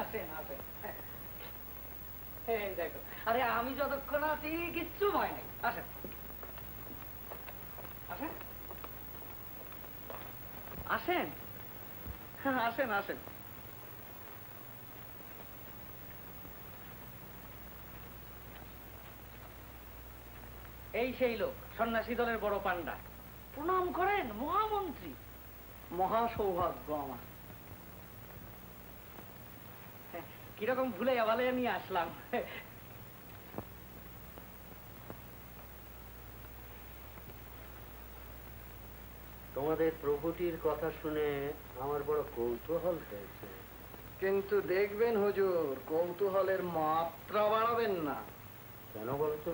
আসেন আসেন। এই দেখো, আরে আমি যতক্ষণ আছি কিচ্ছু ভয় নেই। আসেন আসেন আসেন আসেন আসেন। এই সেই লোক, সন্ন্যাসী দলের বড় পান্ডা। প্রণাম করেন মহামন্ত্রী। মহা সৌভাগ্য আমার। কিরকম ভুলে আবালে নিয়ে আসলাম। তোমাদের প্রভুটির কথা শুনে আমার বড় কৌতূহল হয়েছে। কিন্তু দেখবেন হুজুর, কৌতূহলের মাত্রা বাড়াবেন না। কেন বলতো?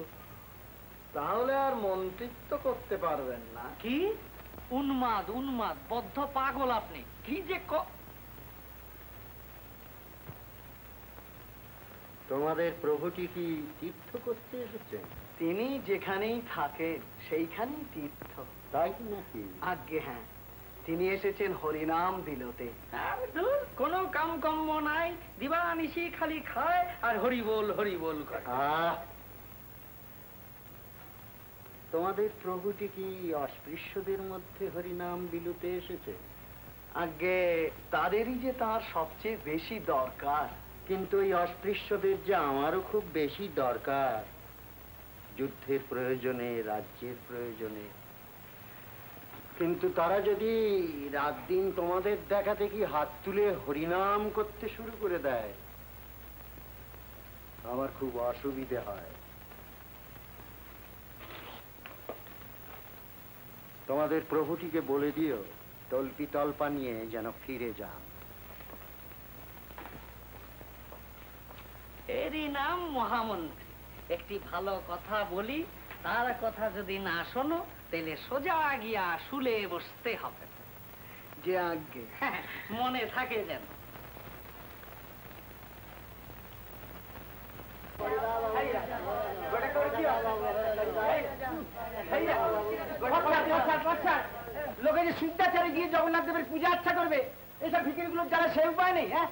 তাহলে আর মন্ত্রিত্ব করতে পারবেন না। কি উন্মাদ উন্মাদ বদ্ধ পাগল আপনি! কি যে তোমাদের প্রভুটি কি তীর্থ করতে এসেছেন? তিনি যেখানেই থাকেন সেইখানেই তীর্থ। তাই নাকি? আজ্ঞে হ্যাঁ, তিনি এসেছেন হরিনাম বিলোতে। কোনো কাম কম্ম নাই, দিবানিশি খালি খায় আর হরি বল করে। তোমাদের প্রভুটি কি অস্পৃশ্যদের মধ্যে হরিনাম বিলুতে এসেছে? আজ্ঞে তাদেরই যে তার সবচেয়ে বেশি দরকার। কিন্তু এই অস্পৃশ্যদের যে আমারও খুব বেশি দরকার, যুদ্ধের প্রয়োজনে, রাজ্যের প্রয়োজনে। কিন্তু তারা যদি রাত দিন তোমাদের দেখা দেখি হাত তুলে হরিনাম করতে শুরু করে দেয়, আমার খুব অসুবিধে হয়। তোমাদের প্রভুটিকে বলে দিও তল্পি তল্পা নিয়ে যেন ফিরে যান। এরই নাম মহামন্ত্রী। একটি ভালো কথা বলি, তার কথা যদি না শোনো তাহলে সোজা গিয়া শুলে বসতে হবে। যে আজ্ঞে। মনে থাকে যেন। লোকে যে শুদ্ধাচারে গিয়ে জগন্নাথ দেবের পূজা আচ্ছা করবে, এইসব ভিকিরিগুলো যারা সে উপায় নেই। হ্যাঁ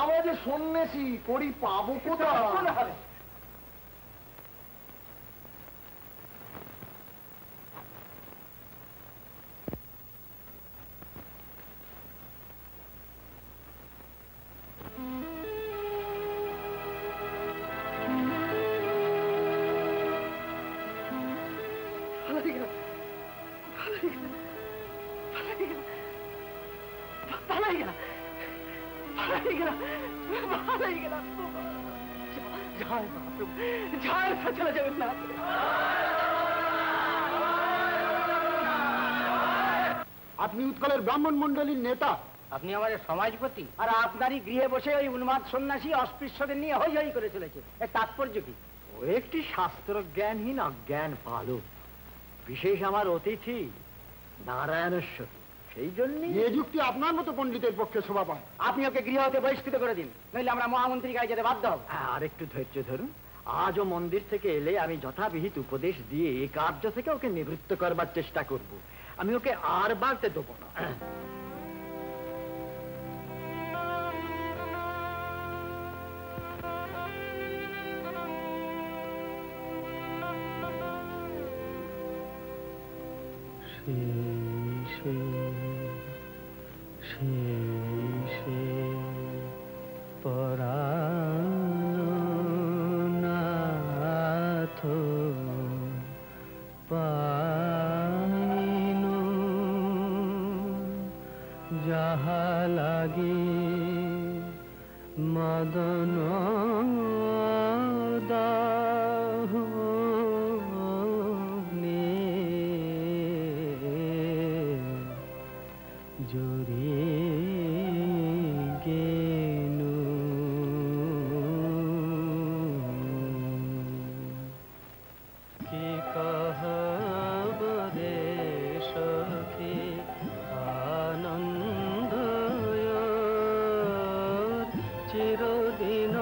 আমাদের সন্ন্যাসী করি পাবো কোথায়? আপনি উৎকলের ব্রাহ্মণ মন্ডলীর নেতা, আপনি আমাদের সমাজপতি, আর আপনারই গৃহে বসে ওই উন্মাদ সন্ন্যাসী অস্পৃশ্যদের নিয়ে হই হই করে চলেছে। এর তাৎপর্য কি? ও একটি শাস্ত্র জ্ঞানহীন অজ্ঞান বালক। বিশেষ আমার অতিথি নারায়ণেশ্বর, সেই জন্য এ যুক্তি আপনার মতো পণ্ডিতের পক্ষে শোভা পায়। আপনি ওকে গৃহ হতে বহিষ্কৃত করে দিন, নইলে আমরা মহামন্ত্রীর গায়ে যেতে বাধ্য হব। আর একটু ধৈর্য ধরুন, আজও মন্দির থেকে এলে আমি যথাবিহিত উপদেশ দিয়ে এই কার্য থেকে ওকে নিবৃত্ত করবার চেষ্টা করব। আমি ওকে আর বাড়তে দেবো না। পরানাথ পাইনু যাহা লাগি মদন দাহনে চিরদিন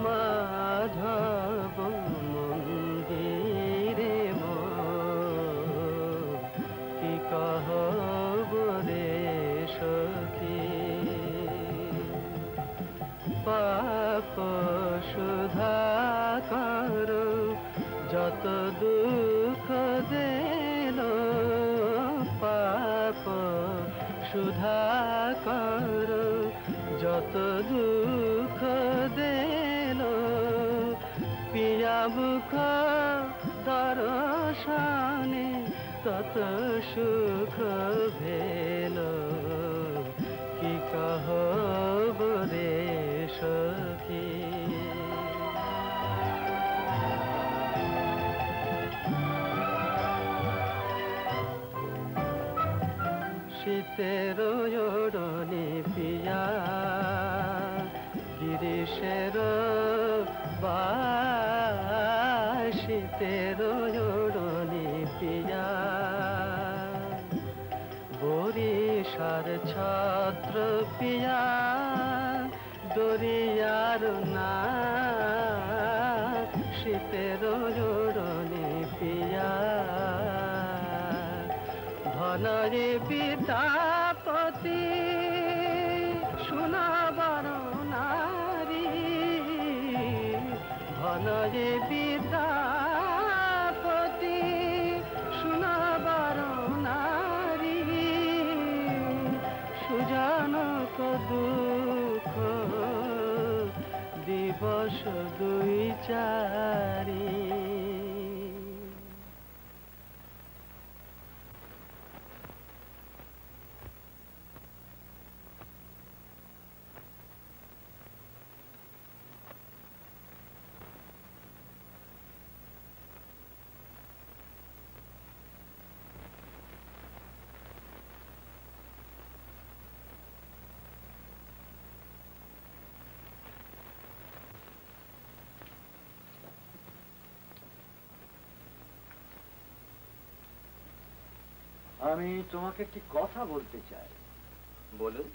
মাধব মন্দিরে কি কহব রে সখী পাপ সুধা কর যত দুঃখ দেল পাপ সুধা কর যত দুঃখ দেল পিয়া বুখ দর্শনে তত সুখ ভেল কি কহব রে সখী শীতের ওড়নি পিয়া গিরিশের শীতের ওড়নি পিয়া বরিশার ছত্র পিয়া দরিয়ার না শীতের ওড়নি পিয়া ধনরে বিদ্যাপতি শোনাবার নারী ধনরে বিদ্যাপতি শোনাবার নারী সুজনক দুঃখ দিবস দুই চারি আমি তোমাকে একটি কথা বলতে চাই। বলুন।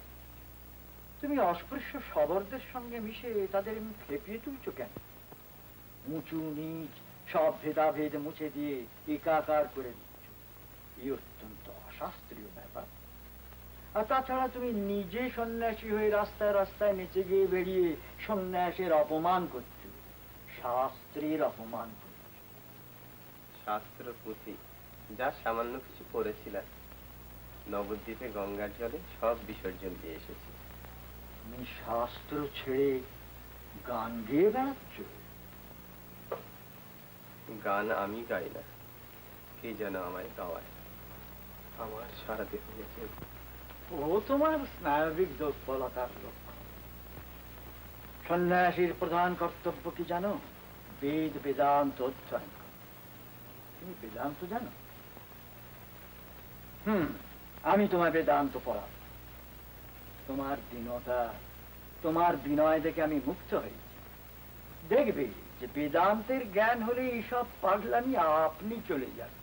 তুমি অস্পৃশ্য শবরদের সঙ্গে মিশে তাদের খেপিয়ে তুলছো কেন? উঁচু নিচ সব ভেদাভেদ মুছে দিয়ে একাকার করে দিচ্ছ। এই অত্যন্ত অশাস্ত্রীয় ব্যাপার। আর তাছাড়া তুমি নিজে সন্ন্যাসী হয়ে রাস্তায় রাস্তায় নেচে গিয়ে বেরিয়ে সন্ন্যাসের অপমান করছো, শাস্ত্রের অপমান করছো। শাস্ত্র পুঁথি যা সামান্য কিছু পড়েছিলাম, নবদ্বীপে গঙ্গার জলে সব বিসর্জন দিয়ে এসেছি। তুমি শাস্ত্র ছেড়ে গান গেয়ে বেড়াচ্ছ? গান আমি গাই না, কে যেন আমায় গাওয়ায়। আমার সারা দেহ নেচে। ও তোমার স্নায়বিক দুর্বলতার লক্ষণ। সন্ন্যাসীর প্রধান কর্তব্য কি জানো? বেদ বেদান্ত অধ্যয়ন করা। তুমি বেদান্ত জানো? আমি তোমার বেদান্ত পড়াব। তোমার দীনতা, তোমার বিনয় দেখে আমি মুক্ত হয়েছি। দেখবে যে বেদান্তের জ্ঞান হলে এইসব পাগলামি আপনি চলে যাবে।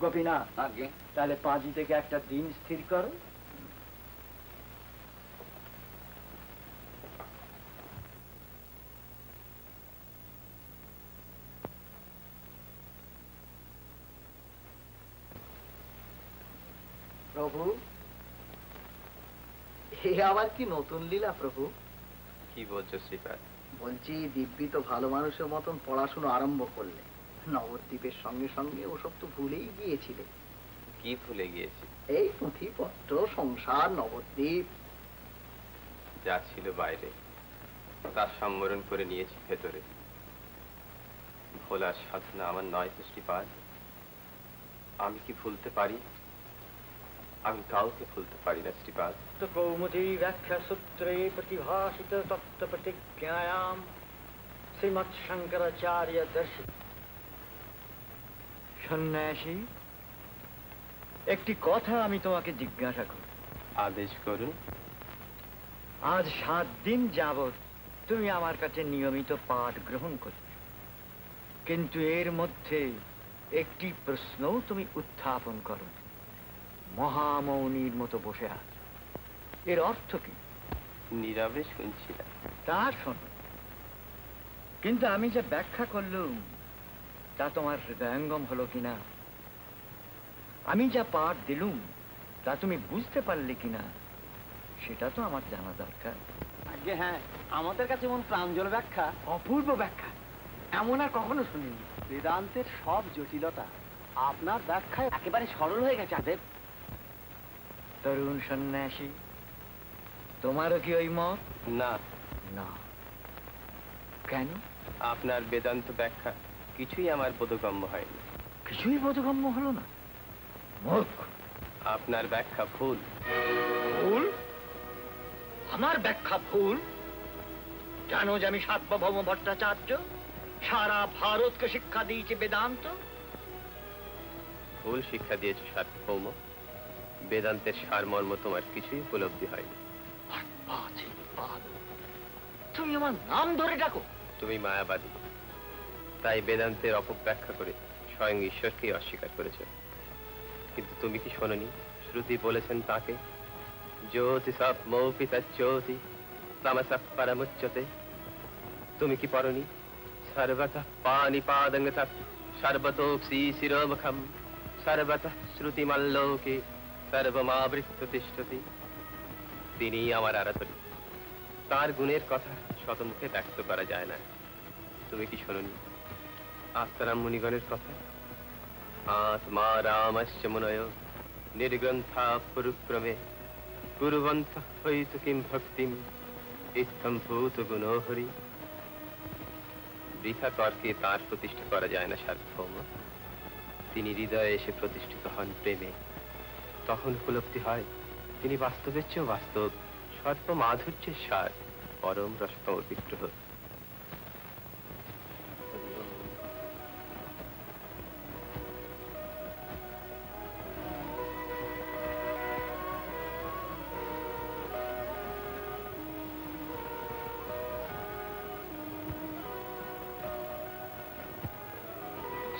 গোপীনাথ, আগে তাহলে পাঁজি থেকে একটা দিন স্থির করো। প্রভু, এ আবার কি নতুন লীলা প্রভু? কি বলছো শ্রীপাদ? বলছি দিব্যি তো ভালো মানুষের মতন পড়াশুনো আরম্ভ করলে, নবদ্বীপের সঙ্গে সঙ্গে ওসব তো ভুলেই গিয়েছিলে। কি ভুলে গিয়েছি? এই পুঁথিপত্র, সংসার, নবদ্বীপ। যা ছিল বাইরে তার সম্বরণ করে নিয়েছি ভেতরে। ভোলার সাধনা আমার নয় শ্রীপাদ। আমি কি ভুলতে পারি? আমি কাউকে ভুলতে পারি না শ্রীপাদ। তো কৌমুদী ব্যাখ্যা সূত্রে প্রতিভাসিত তত্ত্ব প্রতিজ্ঞায়াম শ্রীমৎ শঙ্করাচার্য দর্শিত। সন্ন্যাসী, একটি কথা আমি তোমাকে জিজ্ঞাসা করি। আদেশ করুন। আজ 7 দিন যাবৎ তুমি আমার কাছে নিয়মিত পাঠ গ্রহণ করছো, কিন্তু এর মধ্যে একটি প্রশ্নও তুমি উত্থাপন করো। মহামৌনীর মতো বসে আছো, এর অর্থ কি? নীরবে শুনছিলাম। তা শোন, কিন্তু আমি যে ব্যাখ্যা করলুম তা তোমার হৃদয়ঙ্গম হলো কিনা, আমি যা পাঠ দিলুম তা তুমি বুঝতে পারলে কিনা, সেটা তো আমার জানা দরকার। আগে হ্যাঁ, আমাদের কাছে এমন প্রাঞ্জল ব্যাখ্যা, অপূর্ব ব্যাখ্যা এমন আর কখনো শুনিনি। বেদান্তের সব জটিলতা আপনার ব্যাখ্যায় একেবারে সরল হয়ে গেছে আদেব। তরুণ সন্ন্যাসী, তোমারও কি ওই মত? না না। কেন? আপনার বেদান্ত ব্যাখ্যা কিছুই আমার বোধগম্য হয়নি। কিছুই বোধগম্য হলো না? মূর্খ! আপনার ব্যাখ্যা ভুল। ভুল? আমার ব্যাখ্যা ভুল? জানো যে আমি সার্বভৌম ভট্টাচার্য সারা ভারতকে শিক্ষা দিয়েছি বেদান্ত। ভুল শিক্ষা দিয়েছে সার্বভৌম। বেদান্তের সারমর্ম তোমার কিছুই উপলব্ধি হয়নি। তুমি আমার নাম ধরে ডাকো। তুমি মায়াবাদী, তাই বেদান্তের অপব্যাখ্যা করে স্বয়ং ঈশ্বরকেই অস্বীকার করেছ। কিন্তু তুমি কি শোনোনি শ্রুতি বলেছেন তাকে, জ্যোতি সব মৌপিতা জ্যোতি তামসা পরমুচ্যতে। তুমি কি পড়নি, সর্বতঃ পানিপাদঙ্গতঃ সর্বতোপি শিরোমুখম সর্বতঃ শ্রুতিমল্লোকে সর্বমাবৃত্য তিষ্ঠতি। তিনি আমার আরাধনী, তার গুণের কথা শতমুখে ব্যক্ত করা যায় না। তুমি কি শোনোনি আস্তারাম মুনিগণের কথা, আত্মা রামস্য মুনয় নির্গ্রন্থা পুরুক্রমে কুর্বন্ত হইতু কিম ভক্তিম ইত্থম ভূত গুণোহরি। বৃথা তর্কে তাঁর প্রতিষ্ঠা করা যায় না সার্বভৌম। তিনি হৃদয়ে এসে প্রতিষ্ঠিত হন প্রেমে, তখন উপলব্ধি হয় তিনি বাস্তবের চেয়েও বাস্তব, সর্ব মাধুর্যের সার, পরম রসতম বিগ্রহ।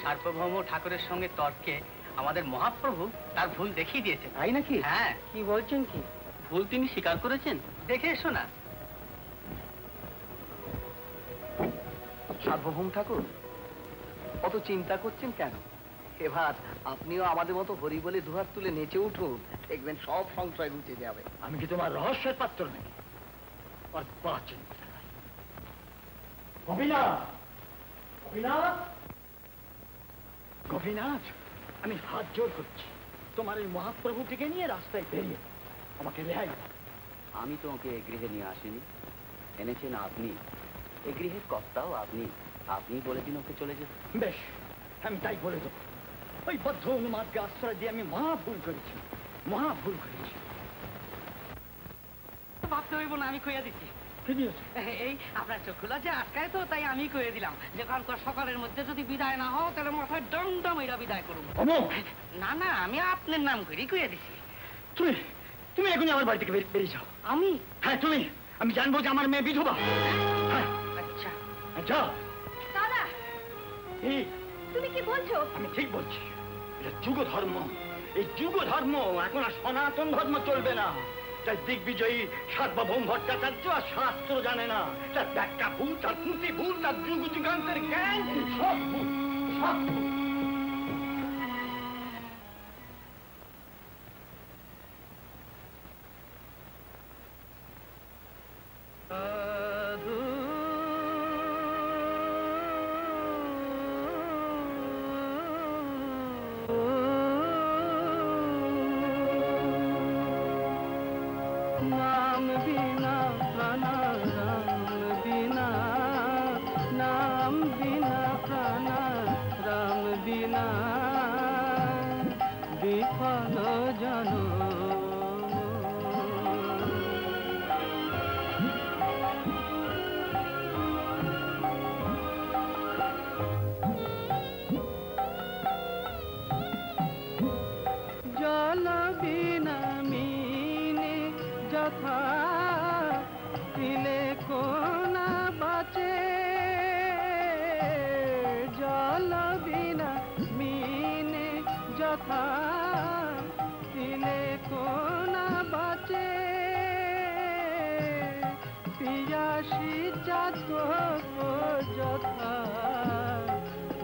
সার্বভৌম ঠাকুরের সঙ্গে তর্কে আমাদের মহাপ্রভু তার ভুল দেখিয়ে দিয়েছেন। তাই নাকি? হ্যাঁ। কি বলছেন কি? ভুল তিনি স্বীকার করেছেন। দেখে এসো না। সার্বভৌম ঠাকুর অত চিন্তা করছেন কেন? এবার আপনিও আমাদের মতো হরি বলে দুহাত তুলে নেচে উঠুন, দেখবেন সব সংশয় ঘুচে যাবে। আমি কি তোমার রহস্যের পাত্র নাকি? আর বাঁচেন গোপীনাথ! গোপীনাথ! গোপীনাথ, আমি হাত জোর করছি, তোমার এই মহাপ্রভুটিকে নিয়ে রাস্তায় বেরিয়ে আমাকে রেহাই দাও। আমি তোমাকে এ গৃহে নিয়ে আসিনি, এনেছেন আপনি। এ গৃহের কর্তাও আপনি। আপনি বলে দিন ওকে চলে যেতে। বেশ, আমি তাই বলে দেবো। ওই বদ্ধ অনুমাদকে আশ্রয় দিয়ে আমি মহা ভুল করেছি, মহা ভুল করেছি। ভাবতে হইব না, আমি কইয়া দিচ্ছি। এই আপনার চোখ খোলা যে আটকায় তো, তাই আমি কয়ে দিলাম যে কালকে সকালের মধ্যে যদি বিদায় না হও তাহলে মাথায় দম এরা বিদায় করুন। না না, আমি আপনার নাম করেই কয়ে দিছি। তুমি তুমি এখনই আমার বাড়ি থেকে বেরিয়ে যাও। আমি? হ্যাঁ তুমি। আমি জানবো যে আমার মেয়ে বিধবা। হ্যাঁ। আচ্ছা যাও। দাদা, তুমি কি বলছো? আমি ঠিক বলছি, এটা যুগ ধর্ম। এই যুগ ধর্ম এখন আর সনাতন ধর্ম চলবে না। তার দিগ্বিজয়ী সার্বভৌম ভট্টাচার্য আর শাস্ত্র জানে না, তার ব্যাখ্যা ভুল, তার স্মৃতি ভুল, তার যুগ যুগান্তের জ্ঞান সব ভুল, সব ভুল। नाम बिना प्राण राम बिना, नाम बिना प्राण राम যথা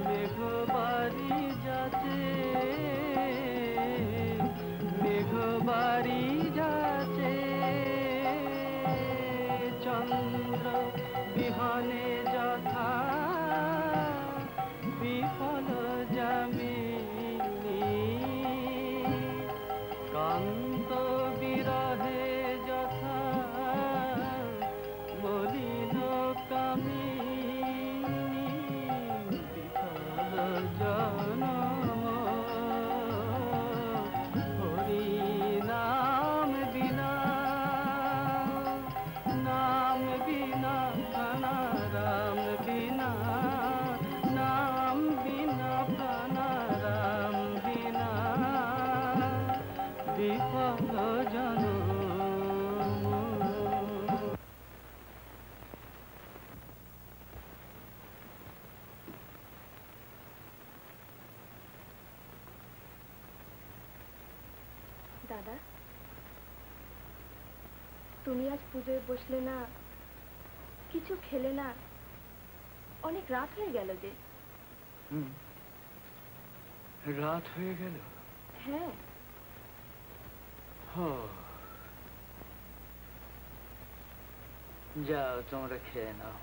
মেঘবাড়ি যাচ্ছে, মেঘবাড়ি যাচ্ছে, চন্দ্র বিহনে যথা বিফল যামিনী, কান্ত বিরহে যথা মলিন কামিনী, বিফল জনম হরি নাম বিনা, নাম বিনা প্রাণ রাম বিনা, নাম বিনা প্রাণ রাম বিনা, বিফল জনম। দাদা, তুমি আজ পুজোয় বসলে না, কিছু খেলে না, অনেক রাত হয়ে গেল যে। রাত হয়ে গেল? হ্যাঁ। যাও, তোমরা খেয়ে নাও।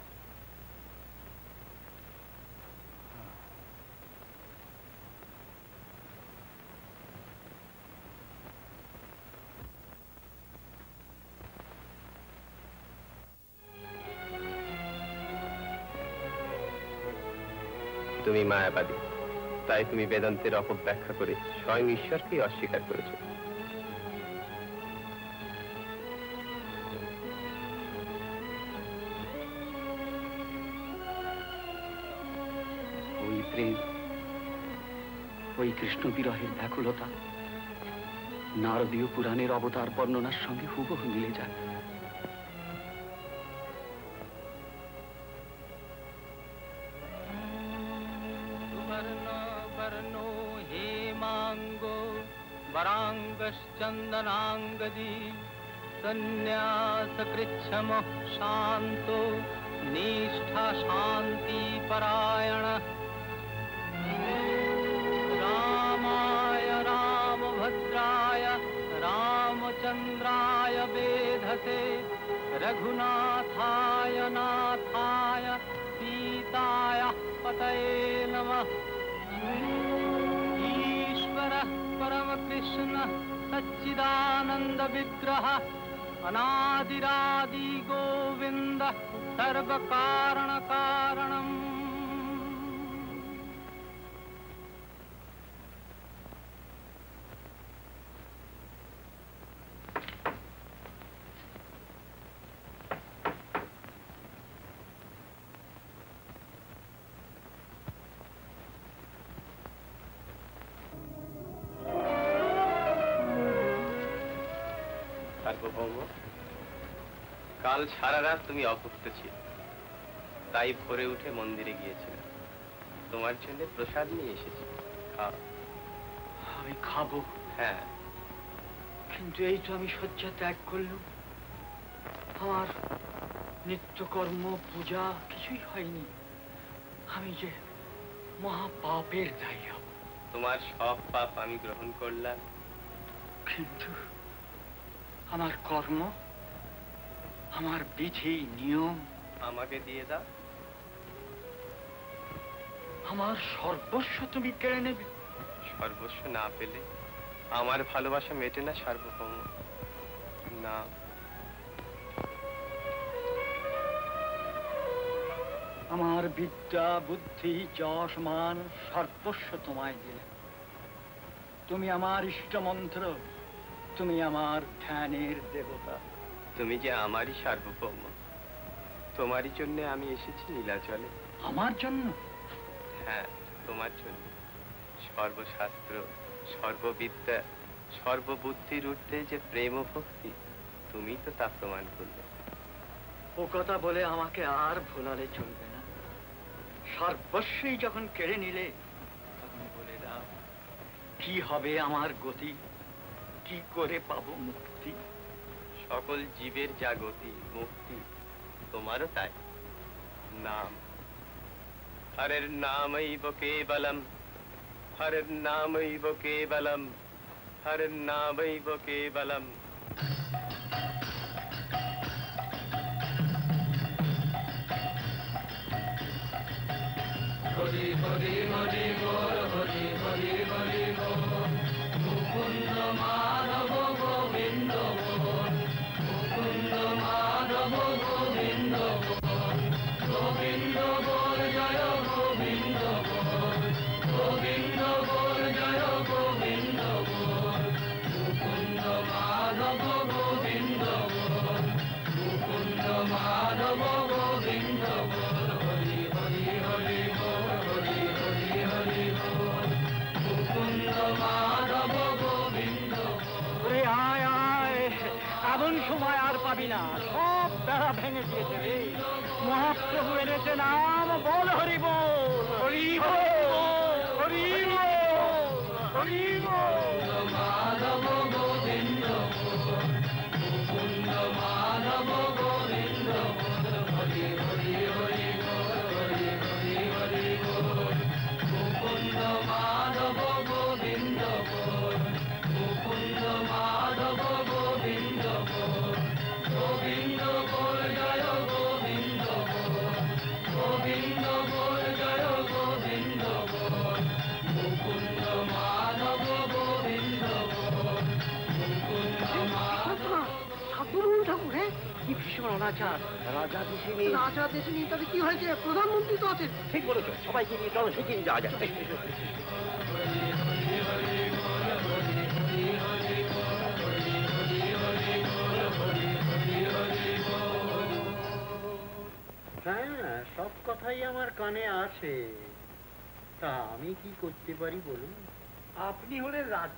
তুমি মায়াবাদী, তাই তুমি বেদান্তের অপব্যাখ্যা করে স্বয়ং ঈশ্বরকেই অস্বীকার করেছ। ওই প্রেম, ওই কৃষ্ণ বিরহের ব্যাকুলতা নারদীয় পুরাণের অবতার বর্ণনার সঙ্গে হুবহু মিলে যায়। वर्णो हेमांगो वरांगश्चंदनांगदी, संन्यासकृच्छम शांतो निष्ठा शांति परायण, रामाय रामभद्राय रामचंद्राय वेधसे, रघुनाथाय नाथाय सीताय पतये नमः। ईश्वर परम कृष्ण सच्चिदानंद विग्रह, अनादिरादि गोविंद सर्व कारण कारणम। কাল সারা রাত তুমি অভুক্ত ছিল, তাই ভোরে উঠে মন্দিরে গিয়েছিলে। তোমার জন্য প্রসাদ নিয়ে এসেছি, খাও। আমি খাবো? হ্যাঁ। কিন্তু এই তো আমি শয্যা ত্যাগ করলুম, আমার নিত্যকর্ম পূজা কিছুই হয়নি, আমি যে মহা পাপের দায়ী হব। তোমার সব পাপ আমি গ্রহণ করলাম, কিন্তু আমার কর্ম, আমার বিধি নিয়ম আমাকে দিয়ে দাও। আমার সর্বস্ব তুমি কেড়ে নেবে? সর্বস্ব না পেলে আমার ভালোবাসা মেটে না সার্বভৌম। না, আমার বিদ্যা বুদ্ধি যশ মান সর্বস্ব তোমায় দিলে। তুমি আমার ইষ্ট মন্ত্র, তুমি আমার ধ্যানের দেবতা। তুমি যে আমারই সার্বভৌম, তোমারই জন্য আমি এসেছি নীলাচলে। আমার জন্য? হ্যাঁ, তোমার জন্য। সর্বশাস্ত্র, সর্ববিদ্যা, সর্ববুদ্ধির ঊর্ধ্বে যে প্রেম ও ভক্তি, তুমি তো তা প্রমাণ করলে। ও কথা বলে আমাকে আর ভোলালে চলবে না। সর্বস্বই যখন কেড়ে নিলে, তখন বলে দাও কি হবে আমার গতি, কি করে পাবো মুক্তি? সকল জীবের যা গতি মুক্তি, তোমারও তাই। नाम हरेर नामैव केवलम हरेर नामैव केवलम हरेर नामैव केवलम। हरि हरि हरि बोल हरि हरि हरि बोल मुकुंद माधव गोविंद बोल मुकुंद माधव गोविंद बोल गोविंद बोल जय गोविंद बोल गोविंद बोल जय गोविंद बोल मुकुंद माधव गोविंद बोल मुकुंद माधव गोविंद बोल हरि हरि हरि बोल हरि हरि हरि बोल मुकुंद माधव गोविंद ওরে আয় আয়, এমন সময় আর পাবি না, সব বেড়া ভেঙে দিয়েছে রে। মহাপ্রভু এনেছে নাম, বল হরি বল হরি বল হরি বল হরি বল। माधव गोविंद बोल मुकुंद माधव गोविंद बोल हरि हरि हरि बोल हरि हरि हरि बोल मुकुंद माधव गोविंद बोल मुकुंद माधव गोविंद बोल गोविंद बोल जय गोविंद बोल गोविंद बोल जय गोविंद बोल मुकुंद माधव गोविंद बोल मुकुंद माधव। ঠাকুর ঠাকুর, হ্যাঁ কি ভীষণ অনাচার। রাজা দেশে নেই, রাজা দেশে নেই, তাহলে কি হয়েছে? প্রধানমন্ত্রী তো আছেন। ঠিক বলেছো, সবাইকে নিয়ে চলো সেখানে যাওয়া যায়। হ্যাঁ, সব কথাই আমার কানে আসে, তা আমি কি করতে পারি বলুন? আপনি হলে রাজা।